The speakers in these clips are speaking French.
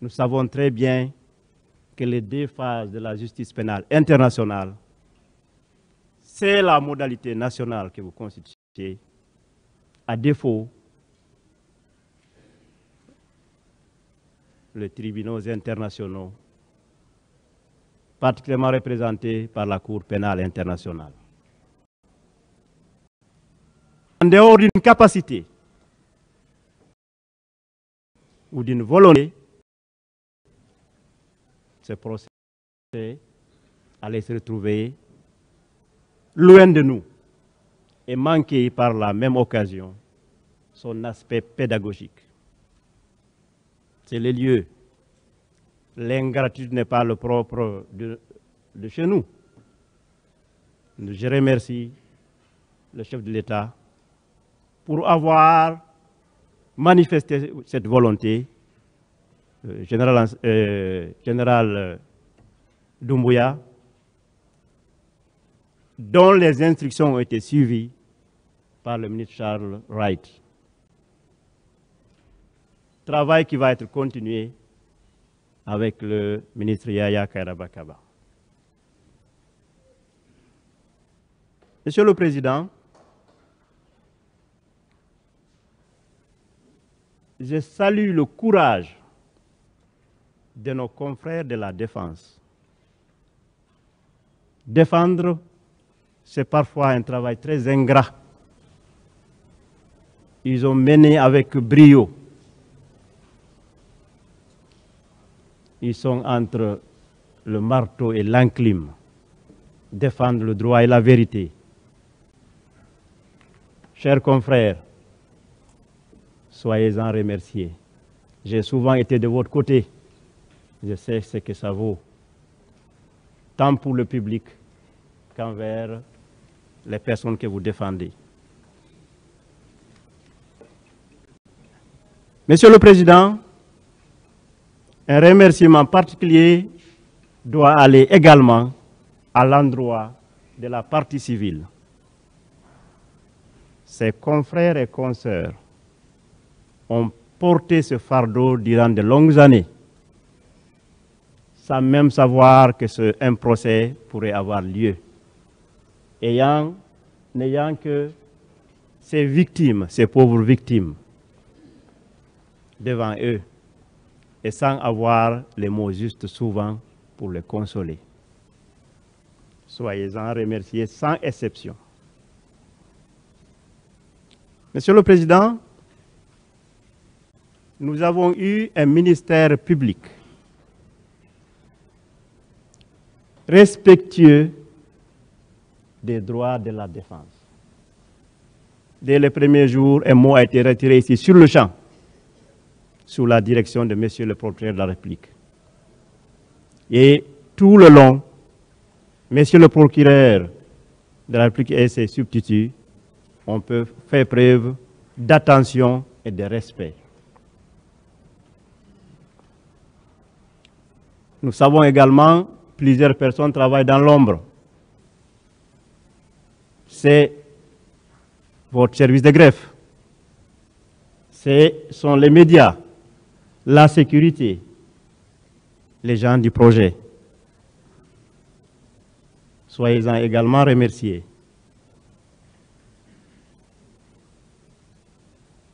nous savons très bien que les deux phases de la justice pénale internationale, c'est la modalité nationale que vous constituez. À défaut, les tribunaux internationaux, particulièrement représentés par la Cour pénale internationale. En dehors d'une capacité ou d'une volonté, ce procès allait se retrouver loin de nous et manquer par la même occasion son aspect pédagogique. C'est les lieux. L'ingratitude n'est pas le propre de chez nous. Je remercie le chef de l'État pour avoir manifesté cette volonté. Général Doumbouya, dont les instructions ont été suivies par le ministre Charles Wright. Travail qui va être continué avec le ministre Yaya Kairaba-Kaba. Monsieur le Président, je salue le courage de nos confrères de la défense. Défendre, c'est parfois un travail très ingrat. Ils ont mené avec brio. Ils sont entre le marteau et l'enclume. Défendre le droit et la vérité. Chers confrères, soyez-en remerciés. J'ai souvent été de votre côté. Je sais ce que ça vaut, tant pour le public qu'envers les personnes que vous défendez. Monsieur le Président, un remerciement particulier doit aller également à l'endroit de la partie civile. Ses confrères et consoeurs ont porté ce fardeau durant de longues années, sans même savoir que un procès pourrait avoir lieu, n'ayant que ces victimes, ces pauvres victimes, devant eux, et sans avoir les mots justes souvent pour les consoler. Soyez-en remerciés sans exception. Monsieur le Président, nous avons eu un ministère public respectueux des droits de la défense. Dès les premiers jours, un mot a été retiré ici sur le champ, sous la direction de Monsieur le procureur de la République. Et tout le long, Monsieur le procureur de la République et ses substituts ont fait preuve d'attention et de respect. Nous savons également que plusieurs personnes travaillent dans l'ombre. C'est votre service de greffe, ce sont les médias, la sécurité, les gens du projet. Soyez-en également remerciés.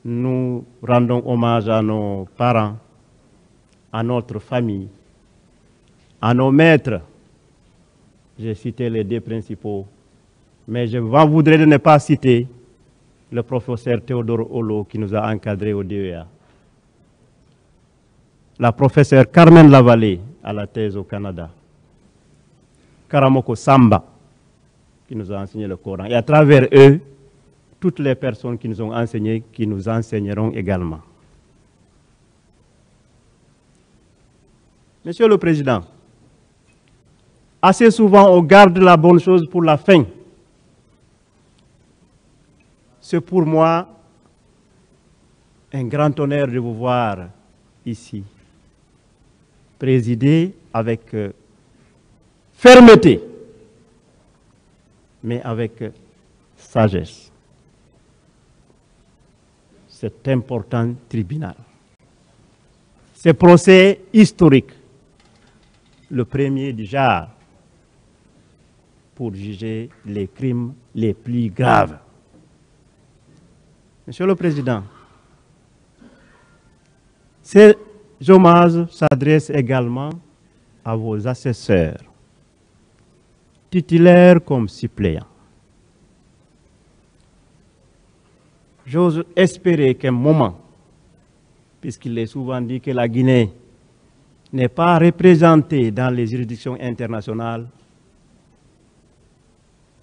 Nous rendons hommage à nos parents, à notre famille, à nos maîtres. J'ai cité les deux principaux, mais je voudrais de ne pas citer le professeur Théodore Olo qui nous a encadrés au DEA. La professeure Carmen Lavallée à la thèse au Canada. Karamoko Samba qui nous a enseigné le Coran. Et à travers eux, toutes les personnes qui nous ont enseigné, qui nous enseigneront également. Monsieur le Président, assez souvent on garde la bonne chose pour la fin. C'est pour moi un grand honneur de vous voir ici, présider avec fermeté, mais avec sagesse, cet important tribunal. Ce procès historique, le premier du genre, pour juger les crimes les plus graves. Monsieur le Président, ces hommages s'adressent également à vos assesseurs, titulaires comme suppléants. J'ose espérer qu'un moment, puisqu'il est souvent dit que la Guinée n'est pas représentée dans les juridictions internationales,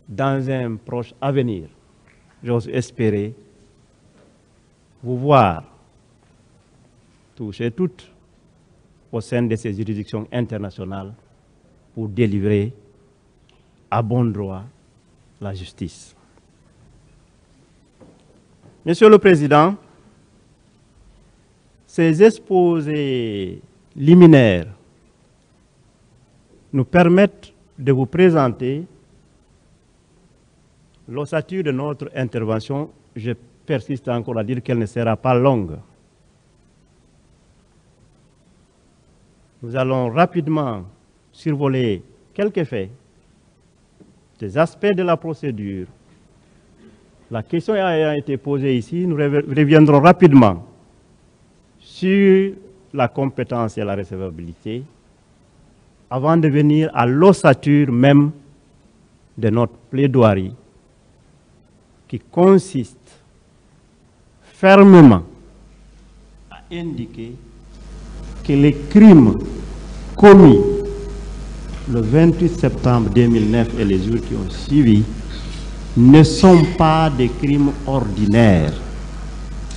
dans un proche avenir, j'ose espérer vous voir tous et toutes au sein de ces juridictions internationales pour délivrer à bon droit la justice. Monsieur le Président, ces exposés liminaires nous permettent de vous présenter l'ossature de notre intervention. Je persiste encore à dire qu'elle ne sera pas longue. Nous allons rapidement survoler quelques faits, des aspects de la procédure. La question ayant été posée ici, nous reviendrons rapidement sur la compétence et la recevabilité avant de venir à l'ossature même de notre plaidoirie qui consiste fermement à indiquer que les crimes commis le 28 septembre 2009 et les jours qui ont suivi ne sont pas des crimes ordinaires.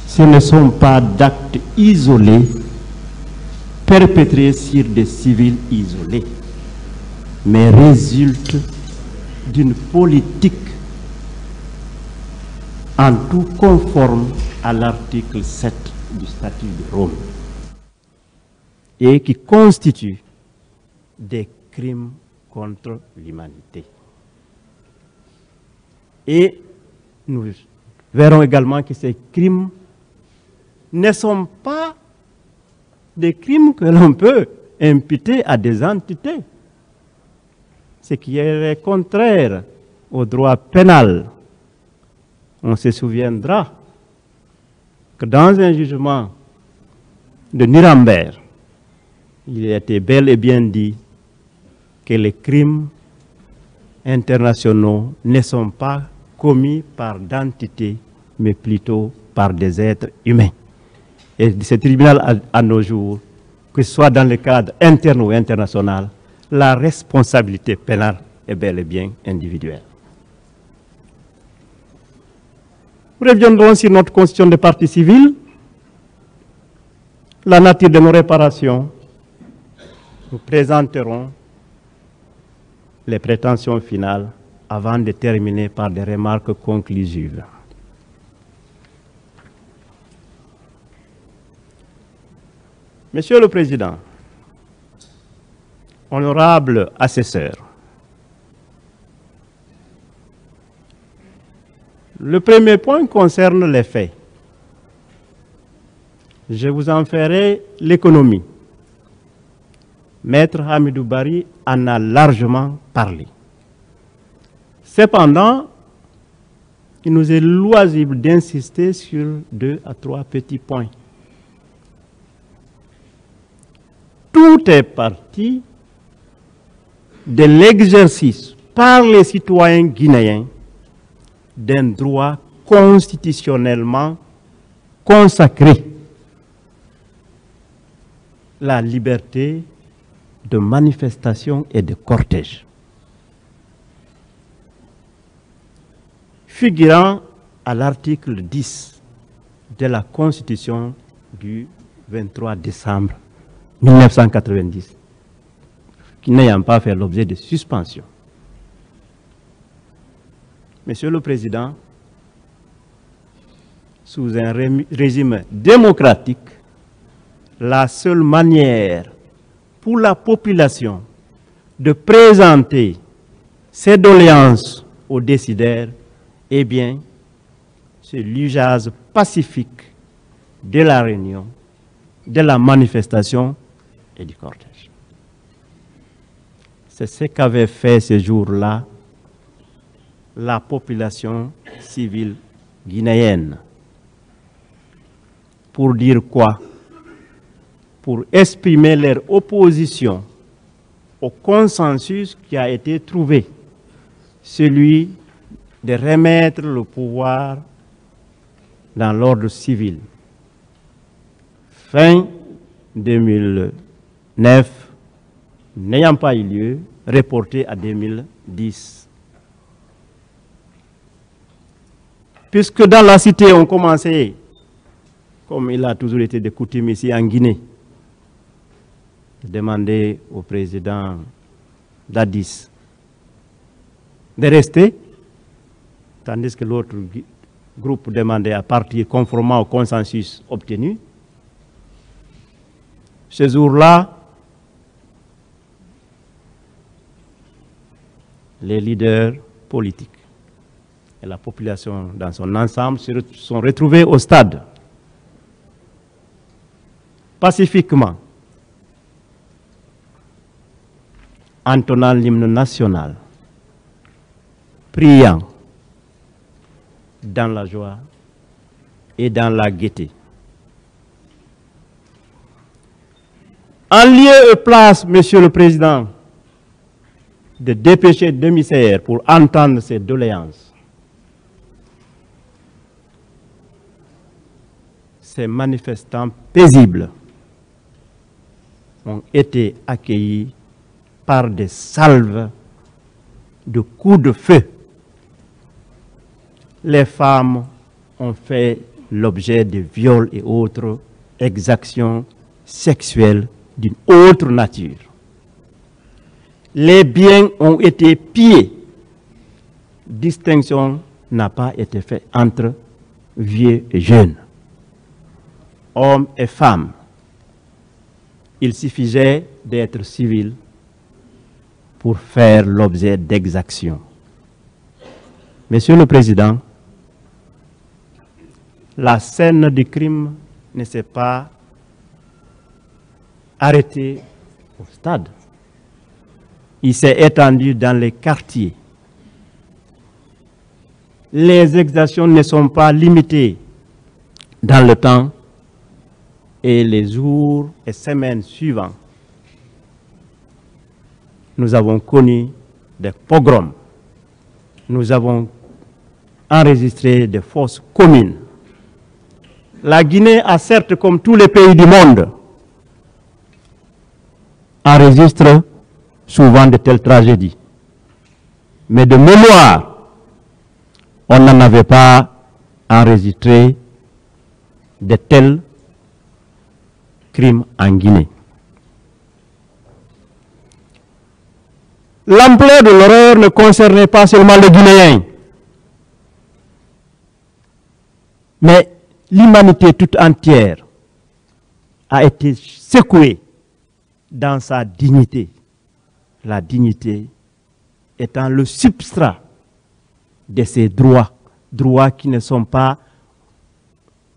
Ce ne sont pas d'actes isolés perpétrés sur des civils isolés, mais résultent d'une politique en tout conforme à l'article 7 du statut de Rome et qui constituent des crimes contre l'humanité. Et nous verrons également que ces crimes ne sont pas des crimes que l'on peut imputer à des entités, ce qui est contraire au droit pénal. On se souviendra que dans un jugement de Nuremberg, il était bel et bien dit que les crimes internationaux ne sont pas commis par d'entités, mais plutôt par des êtres humains. Et ce tribunal, à nos jours, que ce soit dans le cadre interne ou international, la responsabilité pénale est bel et bien individuelle. Nous reviendrons sur notre constitution de partie civile, la nature de nos réparations. Nous présenterons les prétentions finales avant de terminer par des remarques conclusives. Monsieur le Président, honorable assesseur, le premier point concerne les faits. Je vous en ferai l'économie. Maître Hamidou Bari en a largement parlé. Cependant, il nous est loisible d'insister sur 2 à 3 petits points. Tout est parti de l'exercice par les citoyens guinéens d'un droit constitutionnellement consacré, la liberté de manifestation et de cortège, figurant à l'article 10 de la Constitution du 23 décembre 1990, qui n'ayant pas fait l'objet de suspension. Monsieur le Président, sous un régime démocratique, la seule manière pour la population de présenter ses doléances aux décideurs, eh bien, c'est l'usage pacifique de la réunion de la manifestation et du cortège. C'est ce qu'avait fait ce jour-là la population civile guinéenne. Pour dire quoi? Pour exprimer leur opposition au consensus qui a été trouvé, celui de remettre le pouvoir dans l'ordre civil. Fin 2009, n'ayant pas eu lieu, reporté à 2010. Puisque dans la cité, on commençait, comme il a toujours été de coutume ici en Guinée, de demander au président d'Addis de rester, tandis que l'autre groupe demandait à partir conformément au consensus obtenu. Ce jour-là, les leaders politiques et la population dans son ensemble se sont retrouvés au stade, pacifiquement, entonnant l'hymne national, priant dans la joie et dans la gaieté. En lieu et place, Monsieur le Président, de dépêcher d'émissaires pour entendre ces doléances, ces manifestants paisibles ont été accueillis par des salves de coups de feu. Les femmes ont fait l'objet de viols et autres exactions sexuelles d'une autre nature. Les biens ont été pillés. Distinction n'a pas été faite entre vieux et jeunes, hommes et femmes. Il suffisait d'être civil pour faire l'objet d'exactions. Monsieur le Président, la scène du crime ne s'est pas arrêtée au stade. Il s'est étendu dans les quartiers. Les exactions ne sont pas limitées dans le temps et les jours et semaines suivants. Nous avons connu des pogroms. Nous avons enregistré des fosses communes. La Guinée a certes, comme tous les pays du monde, enregistre souvent de telles tragédies. Mais de mémoire, on n'en avait pas enregistré de tels crimes en Guinée. L'ampleur de l'horreur ne concernait pas seulement les Guinéens, mais l'humanité toute entière a été secouée dans sa dignité. La dignité étant le substrat de ces droits, droits qui ne sont pas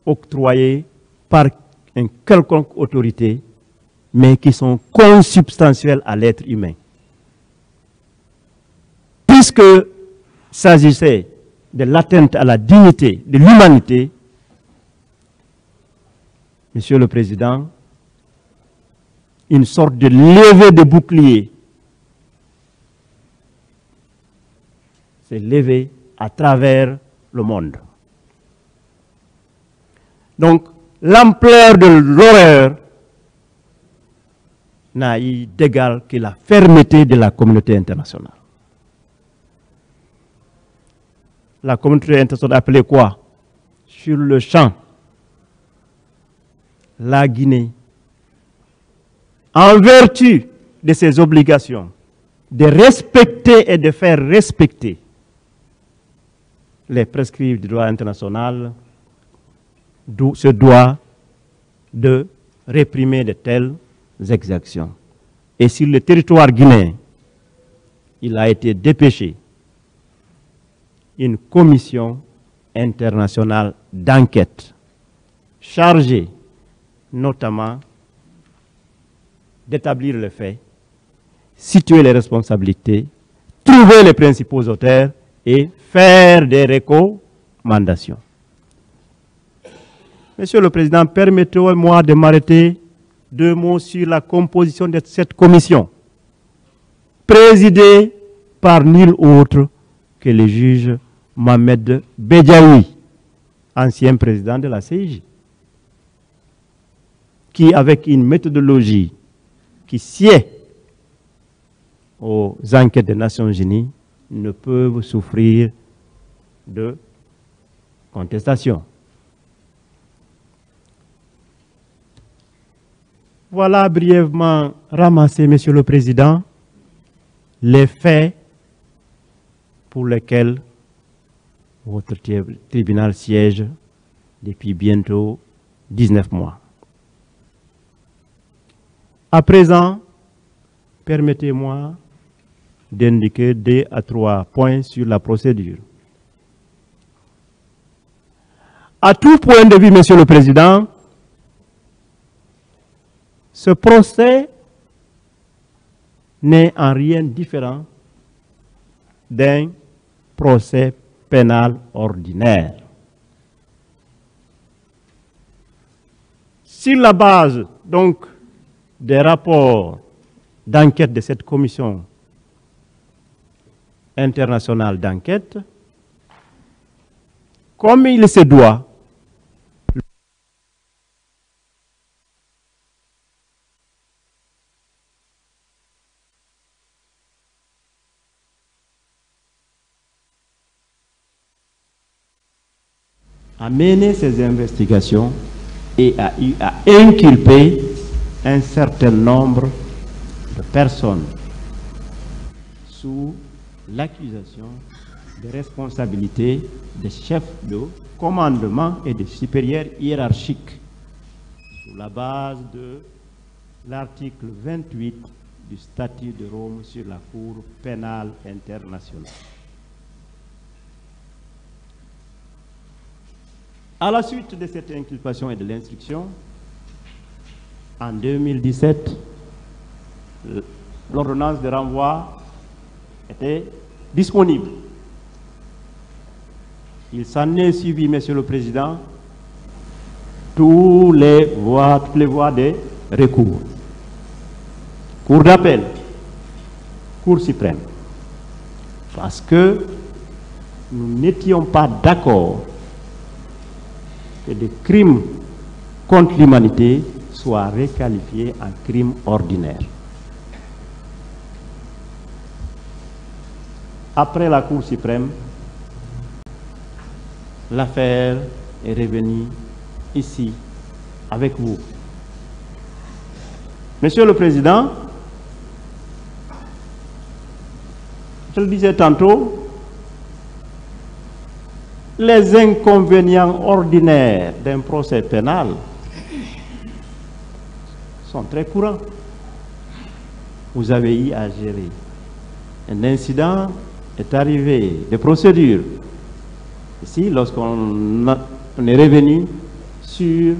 octroyés par une quelconque autorité, mais qui sont consubstantiels à l'être humain. Puisque s'agissait de l'atteinte à la dignité de l'humanité, Monsieur le Président, une sorte de levée de bouclier s'est levée à travers le monde. Donc, l'ampleur de l'horreur n'a eu d'égal que la fermeté de la communauté internationale. La communauté internationale appelée quoi? Sur le champ, la Guinée, en vertu de ses obligations, de respecter et de faire respecter les prescrits du droit international, se doit de réprimer de telles exactions. Et sur le territoire guinéen, il a été dépêché une commission internationale d'enquête chargée notamment d'établir les faits, situer les responsabilités, trouver les principaux auteurs et faire des recommandations. Monsieur le Président, permettez-moi de m'arrêter 2 mots sur la composition de cette commission, présidée par nul autre que le juge Mohamed Bedjaoui, ancien président de la CIJ, qui, avec une méthodologie qui sied aux enquêtes des Nations Unies, ne peuvent souffrir de contestation. Voilà brièvement ramassé, Monsieur le Président, les faits pour lesquels votre tribunal siège depuis bientôt 19 mois. À présent, permettez-moi d'indiquer 2 à 3 points sur la procédure. À tout point de vue, Monsieur le Président, ce procès n'est en rien différent d'un procès pénal ordinaire. Sur la base, donc, des rapports d'enquête de cette commission internationale d'enquête, comme il se doit, à mener ces investigations et à inculper un certain nombre de personnes sous l'accusation de responsabilité des chefs de commandement et des supérieurs hiérarchiques sur la base de l'article 28 du statut de Rome sur la Cour pénale internationale. À la suite de cette inculpation et de l'instruction, en 2017, l'ordonnance de renvoi était disponible. Il s'en est suivi, Monsieur le Président, toutes les voies de recours. Cour d'appel, Cour suprême. Parce que nous n'étions pas d'accord que des crimes contre l'humanité soient requalifiés en crimes ordinaires. Après la Cour suprême, l'affaire est revenue ici, avec vous. Monsieur le Président, je le disais tantôt, les inconvénients ordinaires d'un procès pénal sont très courants. Vous avez eu à gérer. Un incident est arrivé de procédure. Ici, lorsqu'on est revenu sur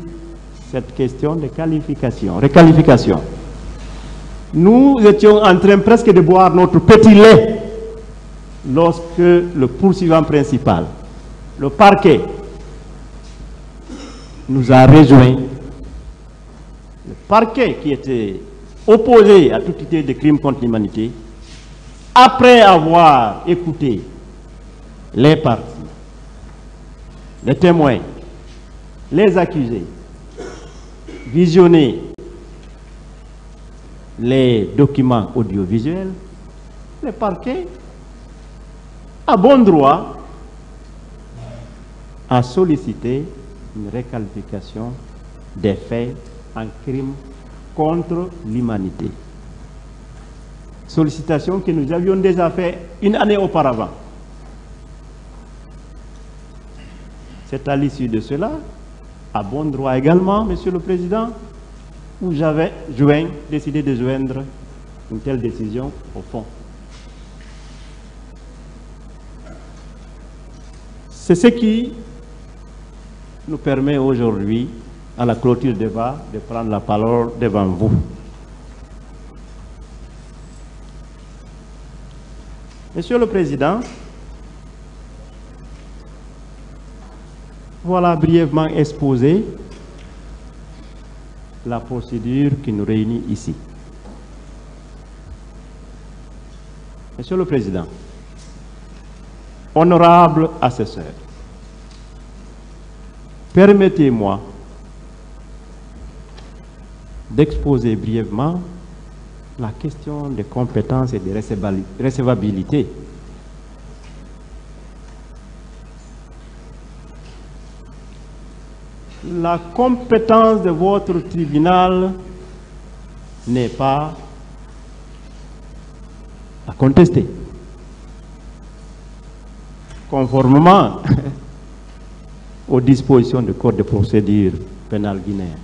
cette question de requalification, nous étions en train presque de boire notre petit lait lorsque le poursuivant principal, le parquet, nous a rejoints. Le parquet qui était opposé à toute idée de crime contre l'humanité, après avoir écouté les parties, les témoins, les accusés, visionné les documents audiovisuels, le parquet, à bon droit, a sollicité une requalification des faits en crime contre l'humanité. Sollicitation que nous avions déjà fait une année auparavant. C'est à l'issue de cela, à bon droit également, Monsieur le Président, où j'avais décidé de joindre une telle décision au fond. C'est ce qui nous permet aujourd'hui à la clôture du débat, de prendre la parole devant vous. Monsieur le Président, voilà brièvement exposé la procédure qui nous réunit ici. Monsieur le Président, honorable assesseur, permettez-moi d'exposer brièvement la question des compétences et de recevabilité. La compétence de votre tribunal n'est pas à contester. Conformément aux dispositions du Code de procédure pénale guinéen.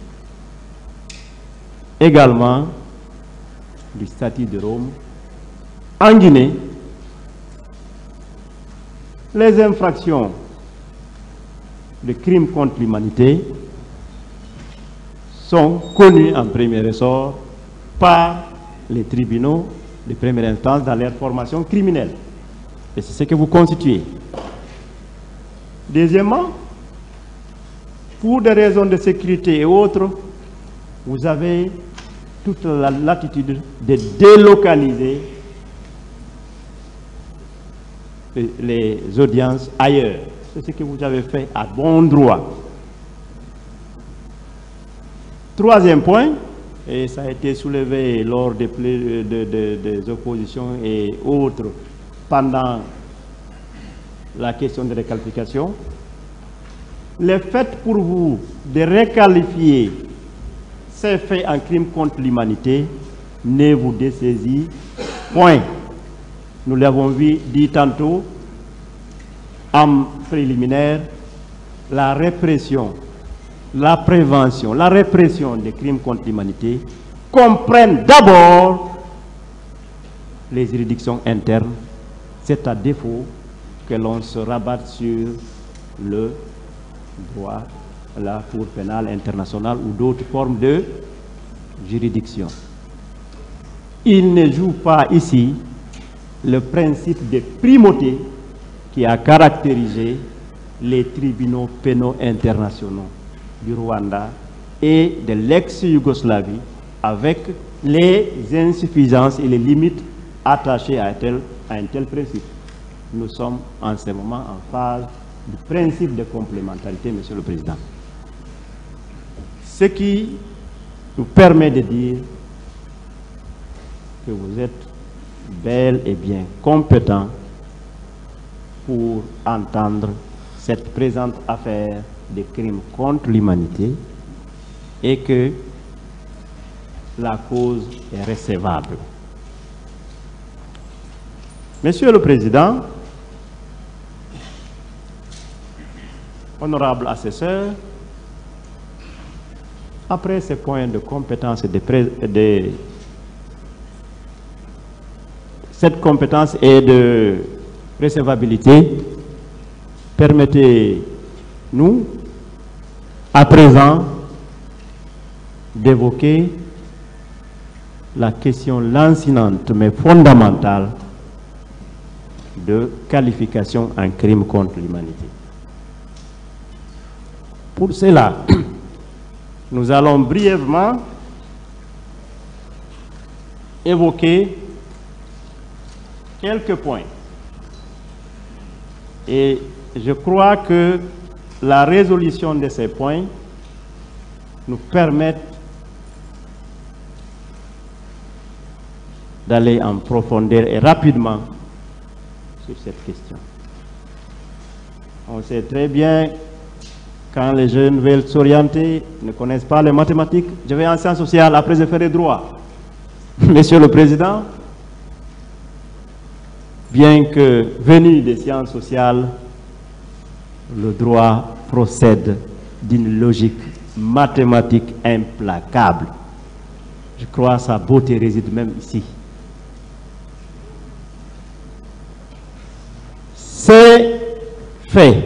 Également du statut de Rome, en Guinée, les infractions de crimes contre l'humanité sont connues en premier ressort par les tribunaux de première instance dans leur formation criminelle. Et c'est ce que vous constituez. Deuxièmement, pour des raisons de sécurité et autres, vous avez toute la latitude de délocaliser les audiences ailleurs. C'est ce que vous avez fait à bon droit. Troisième point, et ça a été soulevé lors des oppositions et autres pendant la question de réqualification, le fait pour vous de requalifier ces faits en crime contre l'humanité ne vous dessaisit point. Nous l'avons vu dit tantôt en préliminaire, la répression, la prévention, la répression des crimes contre l'humanité comprennent d'abord les juridictions internes. C'est à défaut que l'on se rabatte sur le droit, la Cour pénale internationale ou d'autres formes de juridiction. Il ne joue pas ici le principe de primauté qui a caractérisé les tribunaux pénaux internationaux du Rwanda et de l'ex-Yougoslavie avec les insuffisances et les limites attachées à un tel principe. Nous sommes en ce moment en phase du principe de complémentarité, Monsieur le Président. Ce qui nous permet de dire que vous êtes bel et bien compétent pour entendre cette présente affaire de crimes contre l'humanité et que la cause est recevable. Monsieur le Président, honorable assesseur, après ces points de compétence et cette compétence et de recevabilité, permettez-nous à présent d'évoquer la question lancinante mais fondamentale de qualification en crime contre l'humanité. Pour cela, nous allons brièvement évoquer quelques points. Et je crois que la résolution de ces points nous permet d'aller en profondeur et rapidement sur cette question. On sait très bien, quand les jeunes veulent s'orienter, ne connaissent pas les mathématiques, je vais en sciences sociales, après je ferai droit. Monsieur le Président, bien que venu des sciences sociales, le droit procède d'une logique mathématique implacable. Je crois que sa beauté réside même ici. Ces faits,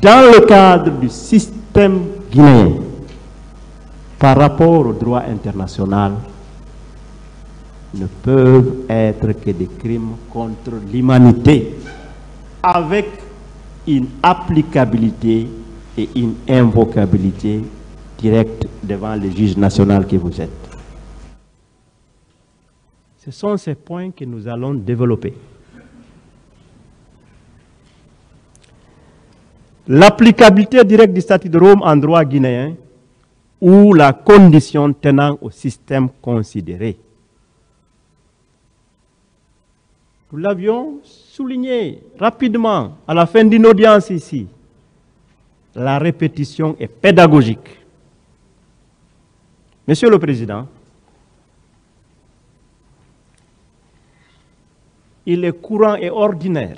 dans le cadre du système guinéen, par rapport au droit international, ne peuvent être que des crimes contre l'humanité, avec une applicabilité et une invocabilité directe devant le juge national que vous êtes. Ce sont ces points que nous allons développer. L'applicabilité directe du statut de Rome en droit guinéen ou la condition tenant au système considéré. Nous l'avions souligné rapidement à la fin d'une audience ici. La répétition est pédagogique. Monsieur le Président, il est courant et ordinaire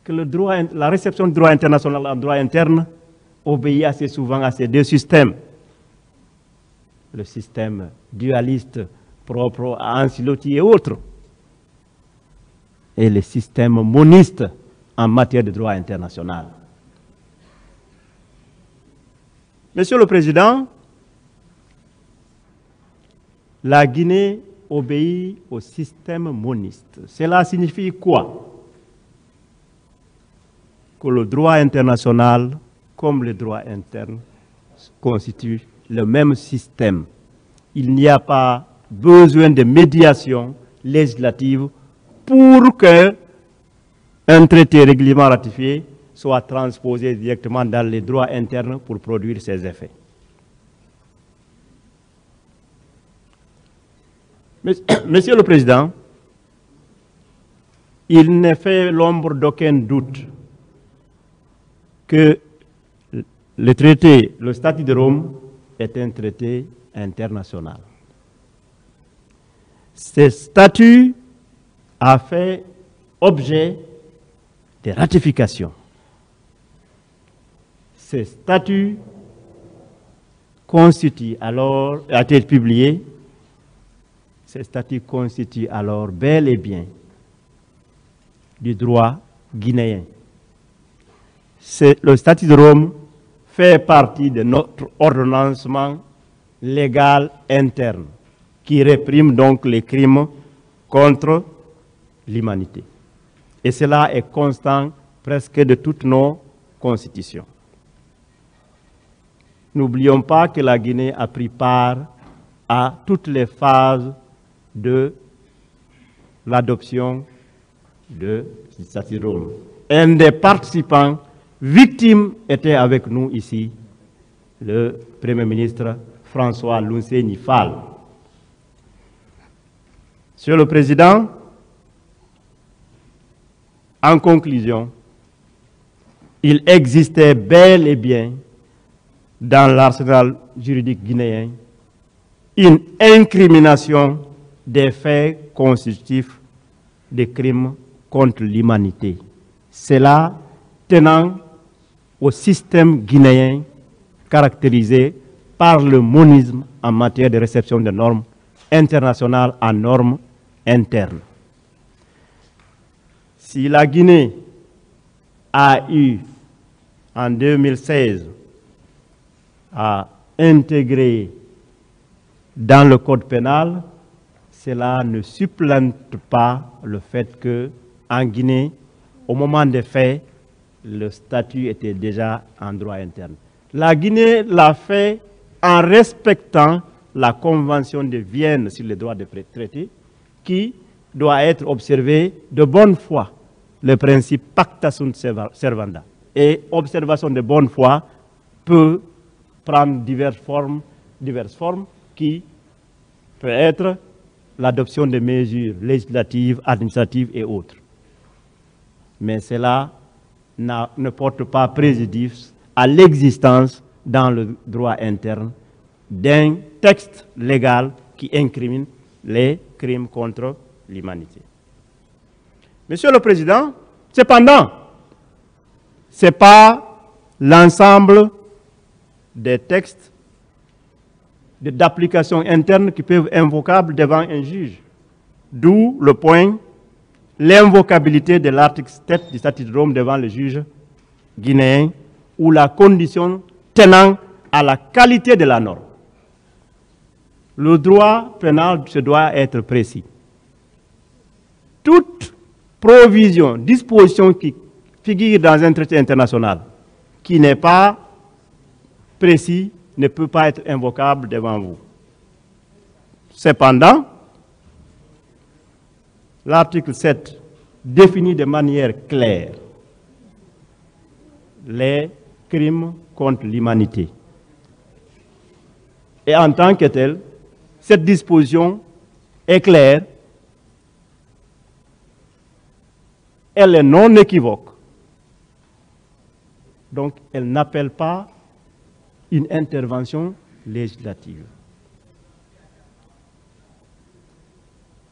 que la réception du droit international en droit interne obéit assez souvent à ces deux systèmes. Le système dualiste propre à Ancelotti et autres, et le système moniste en matière de droit international. Monsieur le Président, la Guinée obéit au système moniste. Cela signifie quoi? Que le droit international, comme le droit interne, constituent le même système. Il n'y a pas besoin de médiation législative pour qu'un traité régulièrement ratifié soit transposé directement dans les droits internes pour produire ses effets. Monsieur le Président, il ne fait l'ombre d'aucun doute que le traité, le statut de Rome, est un traité international. Ce statut a fait objet de ratification. Ce statut constitue alors, a été publié, ce statut constitue alors bel et bien du droit guinéen. Le statut de Rome fait partie de notre ordonnancement légal interne qui réprime donc les crimes contre l'humanité. Et cela est constant presque de toutes nos constitutions. N'oublions pas que la Guinée a pris part à toutes les phases de l'adoption du statut de Rome. Un des participants victimes était avec nous ici, le Premier ministre François Lunseni Fall. Monsieur le Président, en conclusion, il existait bel et bien dans l'arsenal juridique guinéen une incrimination des faits constitutifs des crimes contre l'humanité. Cela tenant au système guinéen caractérisé par le monisme en matière de réception de normes internationales en normes internes. Si la Guinée a eu en 2016 à intégrer dans le code pénal, cela ne supplante pas le fait qu'en Guinée, au moment des faits, le statut était déjà en droit interne. La Guinée l'a fait en respectant la Convention de Vienne sur les droits des traités, qui doit être observée de bonne foi, le principe pacta sunt servanda. Et observation de bonne foi peut prendre diverses formes qui peut être l'adoption de mesures législatives, administratives et autres. Mais cela ne porte pas préjudice à l'existence dans le droit interne d'un texte légal qui incrimine les crimes contre l'humanité. Monsieur le Président, cependant, ce n'est pas l'ensemble des textes d'application interne qui peuvent être invocables devant un juge. D'où le point, l'invocabilité de l'article 7 du statut de Rome devant le juge guinéen ou la condition tenant à la qualité de la norme. Le droit pénal se doit être précis. Toute provision, disposition qui figure dans un traité international qui n'est pas précis ne peut pas être invocable devant vous. Cependant, l'article 7 définit de manière claire les crimes contre l'humanité. Et en tant que tel, cette disposition est claire, elle est non équivoque, donc elle n'appelle pas une intervention législative.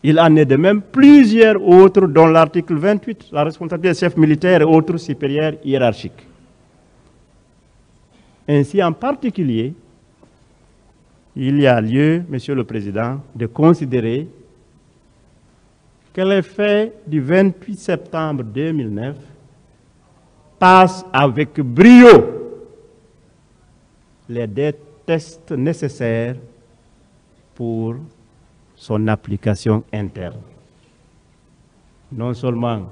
Il en est de même plusieurs autres, dont l'article 28, la responsabilité des chefs militaires et autres supérieurs hiérarchiques. Ainsi, en particulier, il y a lieu, Monsieur le Président, de considérer que les faits du 28 septembre 2009 passent avec brio les tests nécessaires pour son application interne. Non seulement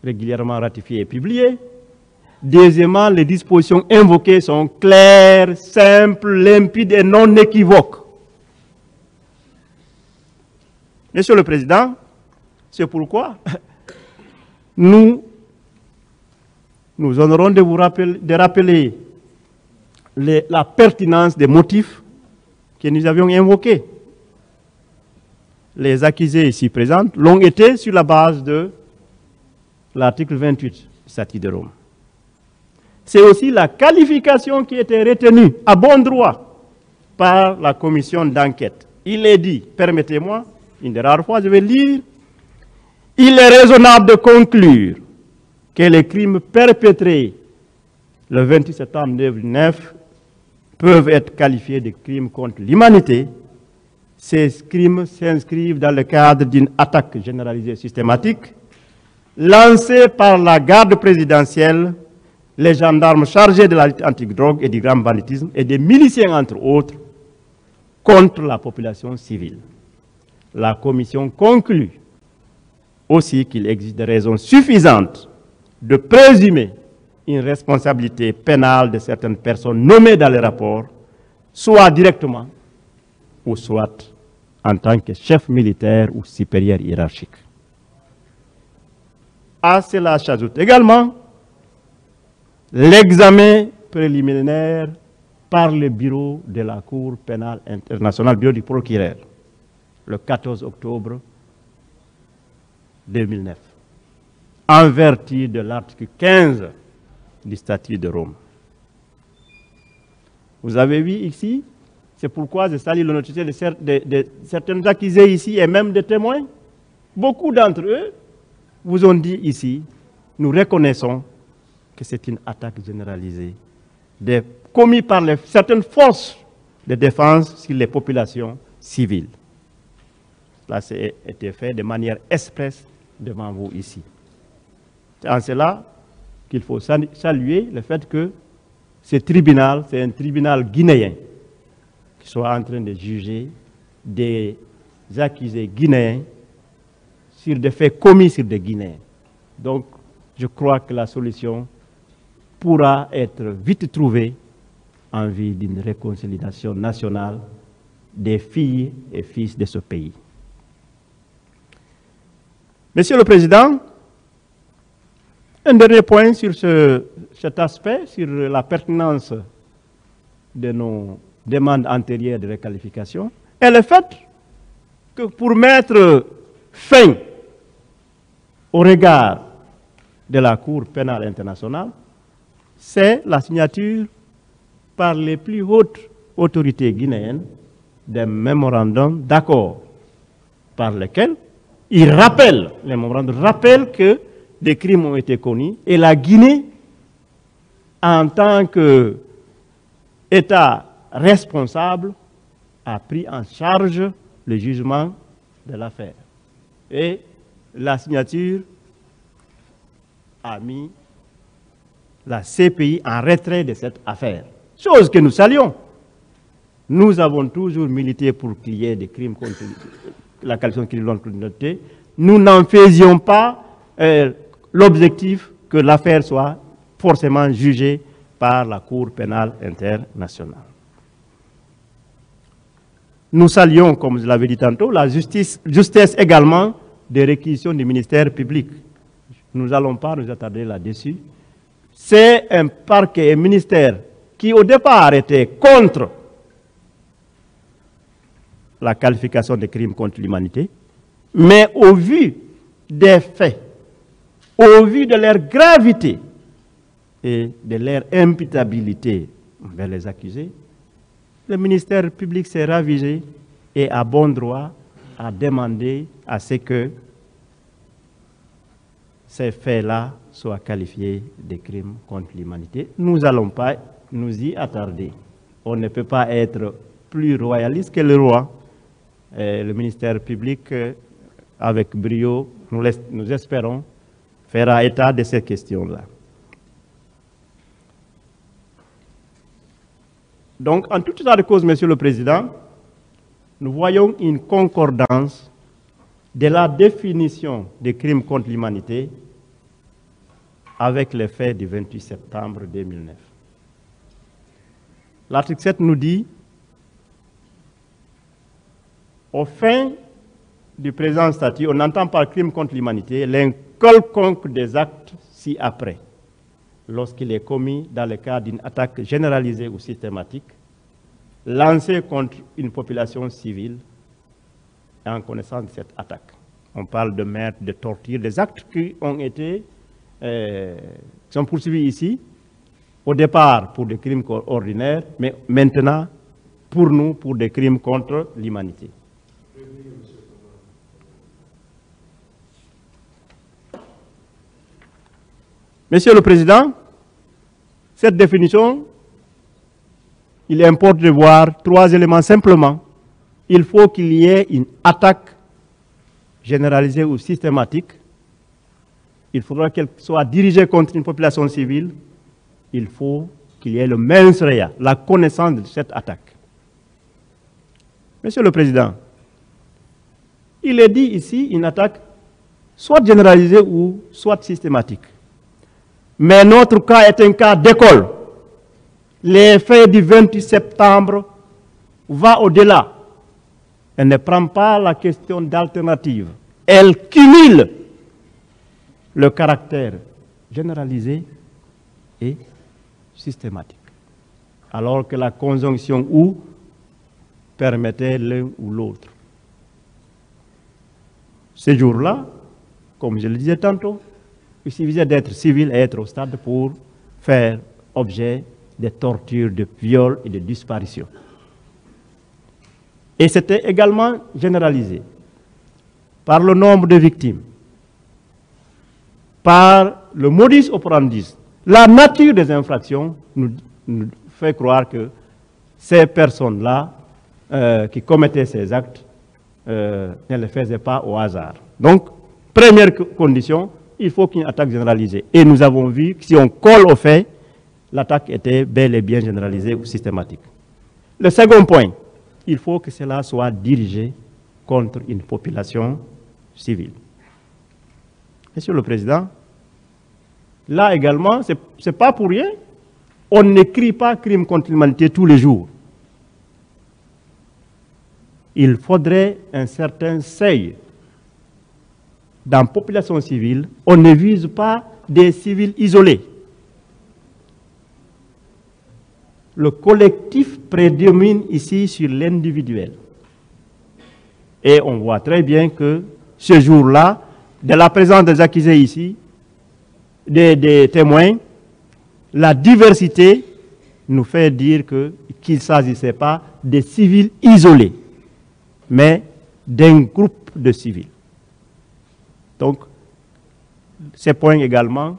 régulièrement ratifié et publié, deuxièmement, les dispositions invoquées sont claires, simples, limpides et non équivoques. Monsieur le Président, c'est pourquoi nous honorons de rappeler la pertinence des motifs que nous avions invoqués. Les accusés ici présents l'ont été sur la base de l'article 28 du statut de Rome. C'est aussi la qualification qui était retenue à bon droit par la commission d'enquête. Il est dit, permettez-moi, une des rares fois, je vais lire, il est raisonnable de conclure que les crimes perpétrés le 28 septembre 2009 peuvent être qualifiés de crimes contre l'humanité. Ces crimes s'inscrivent dans le cadre d'une attaque généralisée systématique lancée par la garde présidentielle, les gendarmes chargés de la lutte anti-drogue et du grand banditisme et des miliciens, entre autres, contre la population civile. La commission conclut aussi qu'il existe des raisons suffisantes de présumer une responsabilité pénale de certaines personnes nommées dans les rapports, soit directement ou soit en tant que chef militaire ou supérieur hiérarchique. À cela s'ajoute également l'examen préliminaire par le bureau de la Cour pénale internationale, bureau du procureur, le 14 octobre 2009, en vertu de l'article 15 du statut de Rome. Vous avez vu ici, c'est pourquoi je salue l'honnêteté de certains accusés ici et même des témoins. Beaucoup d'entre eux vous ont dit ici, nous reconnaissons que c'est une attaque généralisée commise par certaines forces de défense sur les populations civiles. Cela a été fait de manière expresse devant vous ici. C'est en cela qu'il faut saluer le fait que ce tribunal, c'est un tribunal guinéen qui soit en train de juger des accusés guinéens sur des faits commis sur des Guinéens. Donc, je crois que la solution pourra être vite trouvée en vue d'une réconciliation nationale des filles et fils de ce pays. Monsieur le Président, un dernier point sur cet aspect, sur la pertinence de nos demandes antérieures de requalification, est le fait que pour mettre fin au regard de la Cour pénale internationale, c'est la signature par les plus hautes autorités guinéennes d'un mémorandum d'accord par lequel ils rappellent, les mémorandums rappellent que des crimes ont été commis et la Guinée, en tant qu'État responsable, a pris en charge le jugement de l'affaire. Et la signature a mis la CPI en retrait de cette affaire. Chose que nous saluons. Nous avons toujours milité pour qu'il y ait des crimes contre la qualification de crime contre l'humanité. Nous n'en faisions pas l'objectif que l'affaire soit forcément jugée par la Cour pénale internationale. Nous saluons, comme je l'avais dit tantôt, la justesse également des réquisitions du ministère public. Nous n'allons pas nous attarder là-dessus. C'est un parquet, un ministère qui au départ était contre la qualification des crimes contre l'humanité, mais au vu des faits, au vu de leur gravité et de leur imputabilité vers les accusés, le ministère public s'est ravisé et à bon droit a demandé à ce que ces faits-là soient qualifiés de crimes contre l'humanité. Nous n'allons pas nous y attarder. On ne peut pas être plus royaliste que le roi. Et le ministère public, avec brio, nous espérons, fera état de ces questions-là. Donc, en tout état de cause, Monsieur le Président, nous voyons une concordance de la définition des crimes contre l'humanité avec les faits du 28 septembre 2009. L'article 7 nous dit, au fin du présent statut, on entend par crime contre l'humanité quelconque des actes ci-après, lorsqu'il est commis dans le cadre d'une attaque généralisée ou systématique, lancée contre une population civile et en connaissance de cette attaque. On parle de meurtre, de torture, des actes qui ont été qui sont poursuivis ici, au départ pour des crimes ordinaires, mais maintenant, pour nous, pour des crimes contre l'humanité. Monsieur le Président, cette définition, il importe de voir 3 éléments simplement. Il faut qu'il y ait une attaque généralisée ou systématique. Il faudra qu'elle soit dirigée contre une population civile. Il faut qu'il y ait le mens rea, la connaissance de cette attaque. Monsieur le Président, il est dit ici une attaque soit généralisée ou soit systématique. Mais notre cas est un cas d'école. Les faits du 28 septembre vont au-delà. Elle ne prend pas la question d'alternative. Elle cumule le caractère généralisé et systématique. Alors que la conjonction ou permettait l'un ou l'autre. Ce jour-là, comme je le disais tantôt, il suffisait d'être civil et être au stade pour faire objet de tortures, de viols et de disparitions. Et c'était également généralisé par le nombre de victimes, par le modus operandi. La nature des infractions nous fait croire que ces personnes-là qui commettaient ces actes ne les faisaient pas au hasard. Donc, première condition, il faut qu'il y ait une attaque généralisée. Et nous avons vu que si on colle au fait, l'attaque était bel et bien généralisée ou systématique. Le second point, il faut que cela soit dirigé contre une population civile. Monsieur le Président, là également, ce n'est pas pour rien, on n'écrit pas crime contre l'humanité tous les jours. Il faudrait un certain seuil. Dans la population civile, on ne vise pas des civils isolés. Le collectif prédomine ici sur l'individuel. Et on voit très bien que ce jour-là, de la présence des accusés ici, des témoins, la diversité nous fait dire qu'il ne s'agissait pas de civils isolés, mais d'un groupe de civils. Donc, ces points également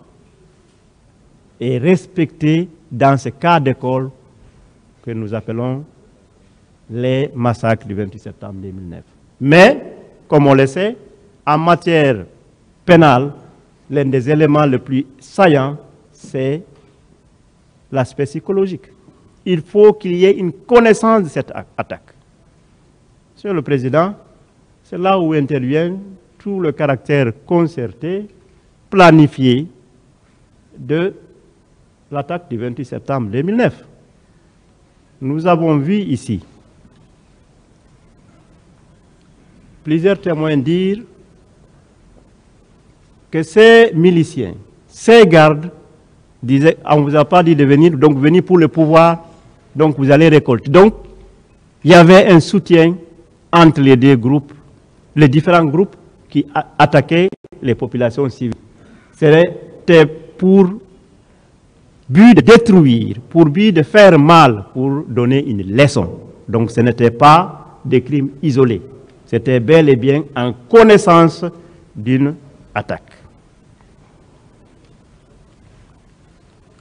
est respecté dans ce cas d'école que nous appelons les massacres du 28 septembre 2009. Mais, comme on le sait, en matière pénale, l'un des éléments les plus saillants, c'est l'aspect psychologique. Il faut qu'il y ait une connaissance de cette attaque. Monsieur le Président, c'est là où intervient tout le caractère concerté, planifié de l'attaque du 28 septembre 2009. Nous avons vu ici plusieurs témoins dire que ces miliciens, ces gardes, disaient « on ne vous a pas dit de venir, donc venez pour le pouvoir, donc vous allez récolter ». Donc, il y avait un soutien entre les deux groupes, les différents groupes qui attaquaient les populations civiles. C'était pour but de détruire, pour but de faire mal, pour donner une leçon. Donc ce n'était pas des crimes isolés. C'était bel et bien en connaissance d'une attaque.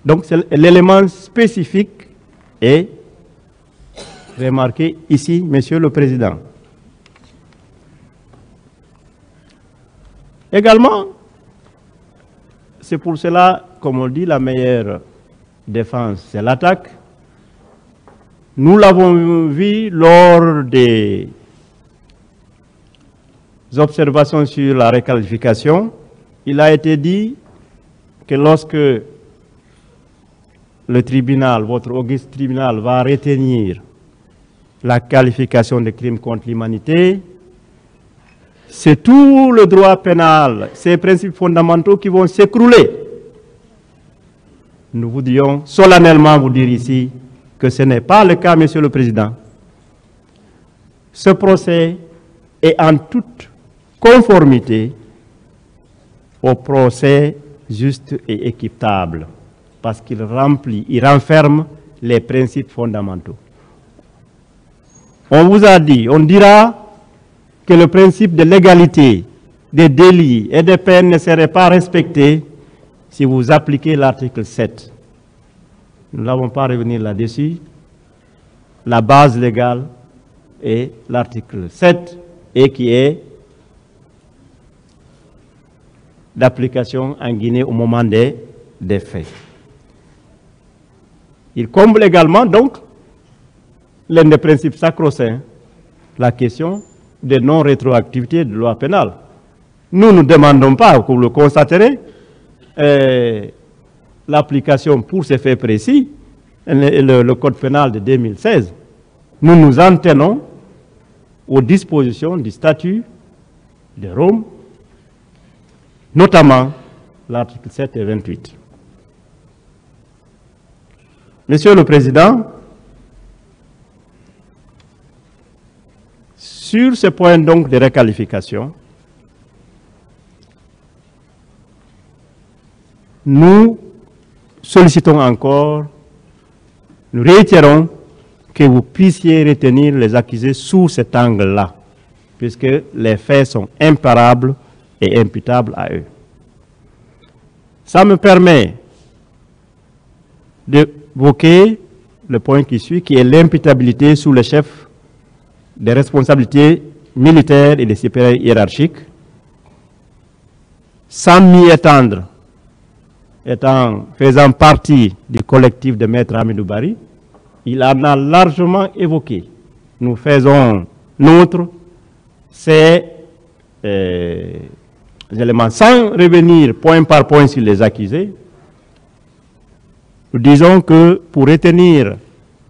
Donc l'élément spécifique est remarqué ici, Monsieur le Président. Également, c'est pour cela, comme on dit, la meilleure défense, c'est l'attaque. Nous l'avons vu lors des observations sur la requalification. Il a été dit que lorsque le tribunal, votre auguste tribunal, va retenir la qualification de crime contre l'humanité, c'est tout le droit pénal, ces principes fondamentaux qui vont s'écrouler. Nous voudrions solennellement vous dire ici que ce n'est pas le cas, Monsieur le Président. Ce procès est en toute conformité au procès juste et équitable, parce qu'il remplit, il renferme les principes fondamentaux. On vous a dit, on dira que le principe de l'égalité des délits et des peines ne serait pas respecté si vous appliquez l'article 7. Nous n'avons pas à revenir là-dessus. La base légale est l'article 7 et qui est d'application en Guinée au moment des faits. Il comble également donc l'un des principes sacro-saints, la question de non-rétroactivité de loi pénale. Nous ne demandons pas, vous le constaterez, l'application pour ces faits précis, le Code pénal de 2016. Nous nous en tenons aux dispositions du statut de Rome, notamment l'article 7 et 28. Monsieur le Président, sur ce point donc de requalification, nous sollicitons encore, nous réitérons que vous puissiez retenir les accusés sous cet angle-là, puisque les faits sont imparables et imputables à eux. Ça me permet d'évoquer le point qui suit, qui est l'imputabilité sous le chef des responsabilités militaires et des supérieurs hiérarchiques, sans m'y étendre, faisant partie du collectif de Maître Hamidou Bari, il en a largement évoqué. Nous faisons nôtre ces éléments sans revenir point par point sur les accusés. Nous disons que pour retenir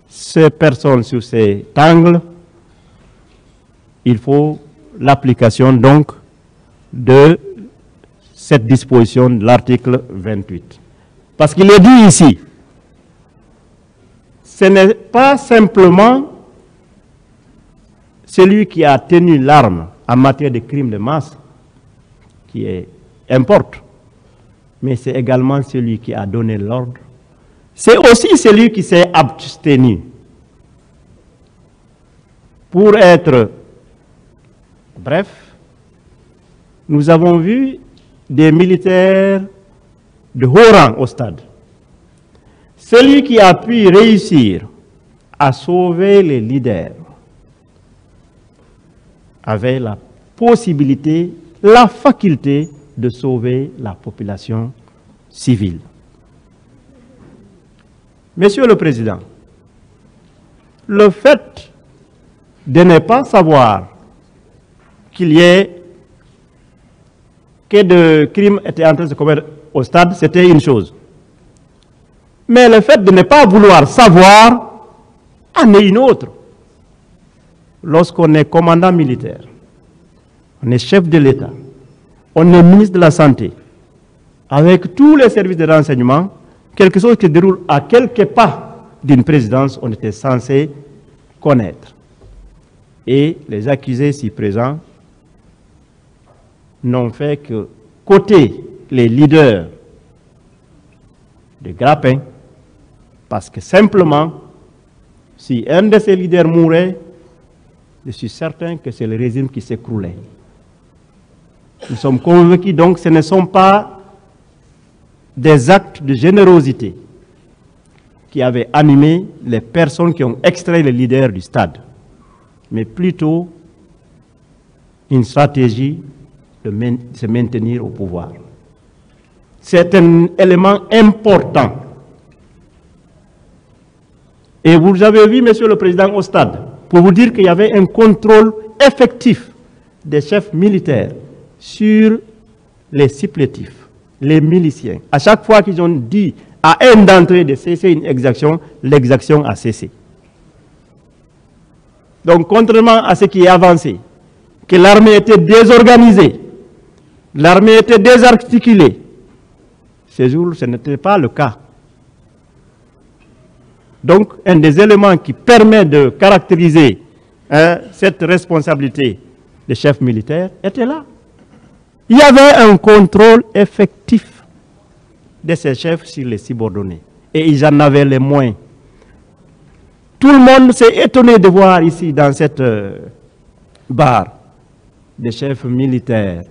ces personnes sur cet angle, il faut l'application donc de cette disposition de l'article 28. Parce qu'il est dit ici, ce n'est pas simplement celui qui a tenu l'arme en matière de crimes de masse qui importe, mais c'est également celui qui a donné l'ordre. C'est aussi celui qui s'est abstenu. Pour être bref, nous avons vu des militaires de haut rang au stade. Celui qui a pu réussir à sauver les leaders avait la possibilité, la faculté de sauver la population civile. Monsieur le Président, le fait de ne pas savoir qu'il y ait que de crimes étaient en train de se commettre au stade, c'était une chose. Mais le fait de ne pas vouloir savoir en est une autre. Lorsqu'on est commandant militaire, on est chef de l'État, on est ministre de la Santé, avec tous les services de renseignement, quelque chose qui se déroule à quelques pas d'une présidence, on était censé connaître. Et les accusés ici présents n'ont fait que côté les leaders de Grappin, parce que simplement, si un de ces leaders mourait, je suis certain que c'est le régime qui s'écroulait. Nous sommes convaincus donc que ce ne sont pas des actes de générosité qui avaient animé les personnes qui ont extrait les leaders du stade, mais plutôt une stratégie de se maintenir au pouvoir. C'est un élément important. Et vous avez vu, Monsieur le Président, au stade, pour vous dire qu'il y avait un contrôle effectif des chefs militaires sur les supplétifs, les miliciens. À chaque fois qu'ils ont dit à un d'entre eux de cesser une exaction, l'exaction a cessé. Donc, contrairement à ce qui est avancé, que l'armée était désorganisée, l'armée était désarticulée, ces jours, ce n'était pas le cas. Donc, un des éléments qui permet de caractériser cette responsabilité des chefs militaires était là. Il y avait un contrôle effectif de ces chefs sur les subordonnés. Et ils en avaient les moyens. Tout le monde s'est étonné de voir ici, dans cette barre, des chefs militaires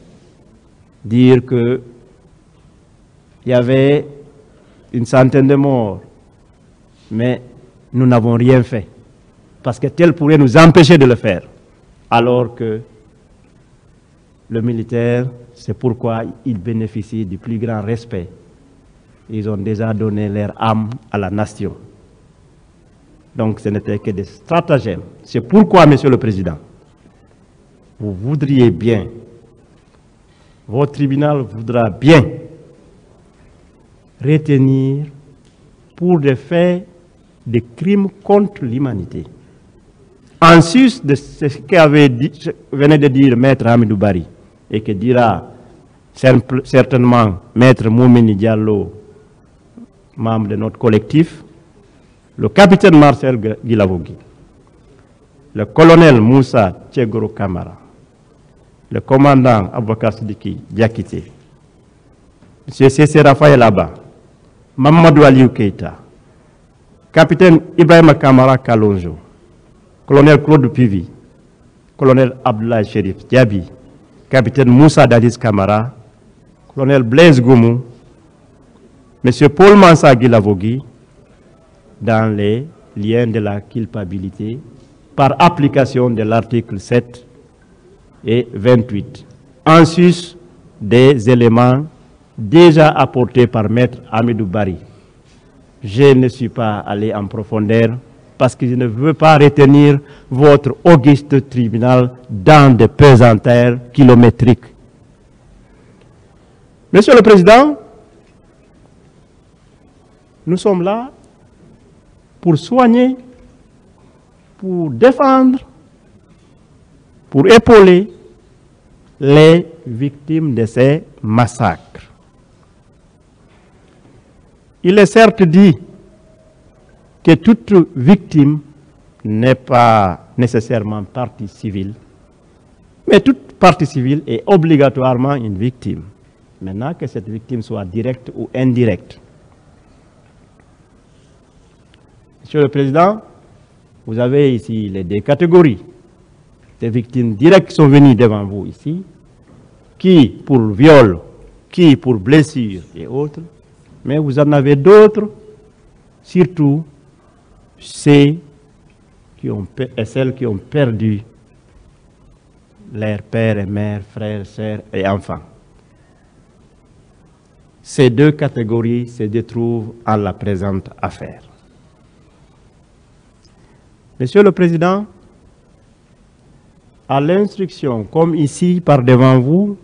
dire qu'il y avait une centaine de morts. Mais nous n'avons rien fait, parce que tel pourrait nous empêcher de le faire. Alors que le militaire, c'est pourquoi il bénéficie du plus grand respect. Ils ont déjà donné leur âme à la nation. Donc ce n'était que des stratagèmes. C'est pourquoi, Monsieur le Président, vous voudriez bien, votre tribunal voudra bien retenir pour des faits de crimes contre l'humanité. En sus de ce venait de dire Maître Hamidou Bari et que dira certainement Maître Moumini Diallo, membre de notre collectif, le capitaine Marcel Guilavogui, le colonel Moussa Tchegoro Kamara, le commandant Aboubacar Sidiki Diakité, M. Cessé Raphaël Abba, Mamadou Aliou Keïta, capitaine Ibrahima Kamara Kalonjo, colonel Claude Pivi, colonel Abdoulaye Chérif Diaby, capitaine Moussa Dadis Kamara, colonel Blaise Goumou, M. Paul Mansa Guilavogui, dans les liens de la culpabilité par application de l'article 7 et 28. En sus des éléments déjà apportés par Maître Hamidou Bari. Je ne suis pas allé en profondeur parce que je ne veux pas retenir votre auguste tribunal dans des pesanteurs kilométriques. Monsieur le Président, nous sommes là pour soigner, pour défendre, pour épauler les victimes de ces massacres. Il est certes dit que toute victime n'est pas nécessairement partie civile, mais toute partie civile est obligatoirement une victime. Maintenant, que cette victime soit directe ou indirecte. Monsieur le Président, vous avez ici les deux catégories. Des victimes directes qui sont venues devant vous ici, qui pour viol, qui pour blessure et autres, mais vous en avez d'autres, surtout celles qui ont perdu leurs pères et mères, frères, sœurs et enfants. Ces deux catégories se retrouvent en la présente affaire. Monsieur le Président, à l'instruction, comme ici par devant vous,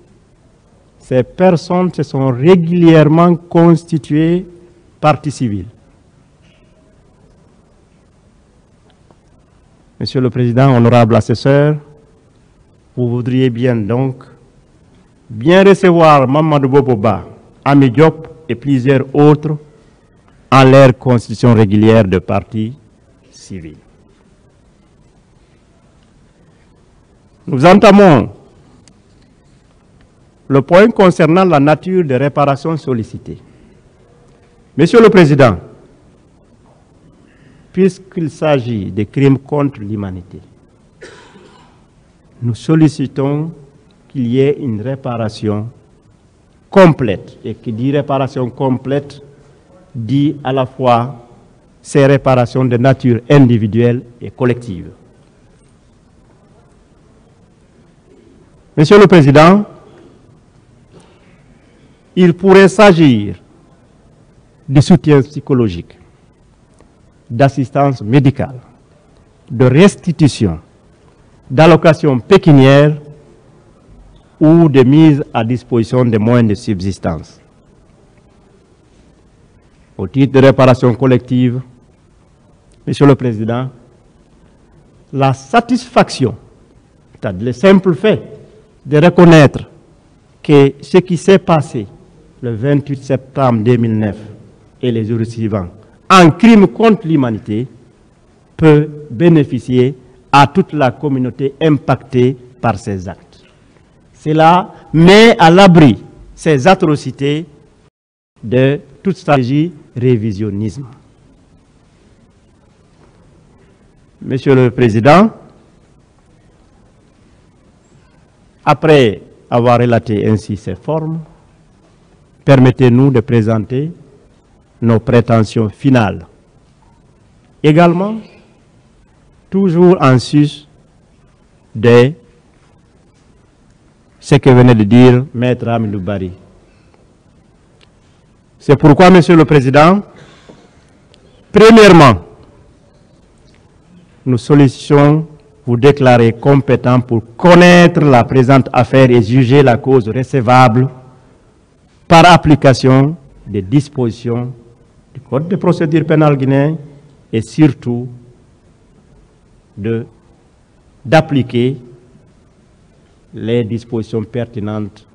ces personnes se sont régulièrement constituées partie civile. Monsieur le Président, honorable assesseur, vous voudriez bien donc bien recevoir Mamadou Boboba, Ami Diop et plusieurs autres en leur constitution régulière de partie civile. Nous entamons le point concernant la nature des réparations sollicitées. Monsieur le Président, puisqu'il s'agit de crimes contre l'humanité, nous sollicitons qu'il y ait une réparation complète. Et qui dit réparation complète dit à la fois ces réparations de nature individuelle et collective. Monsieur le Président, il pourrait s'agir de soutien psychologique, d'assistance médicale, de restitution, d'allocation pécuniaire ou de mise à disposition des moyens de subsistance. Au titre de réparation collective, Monsieur le Président, la satisfaction, c'est-à-dire le simple fait de reconnaître que ce qui s'est passé le 28 septembre 2009 et les jours suivants en crime contre l'humanité peut bénéficier à toute la communauté impactée par ces actes. Cela met à l'abri ces atrocités de toute stratégie révisionnisme. Monsieur le Président, après avoir relaté ainsi ces formes, permettez-nous de présenter nos prétentions finales. Également, toujours en sus de ce que venait de dire Maître Hamidou Barry. C'est pourquoi, Monsieur le Président, premièrement, nous sollicitons vous déclarer compétent pour connaître la présente affaire et juger la cause recevable par application des dispositions du Code de procédure pénale guinéen et surtout d'appliquer les dispositions pertinentes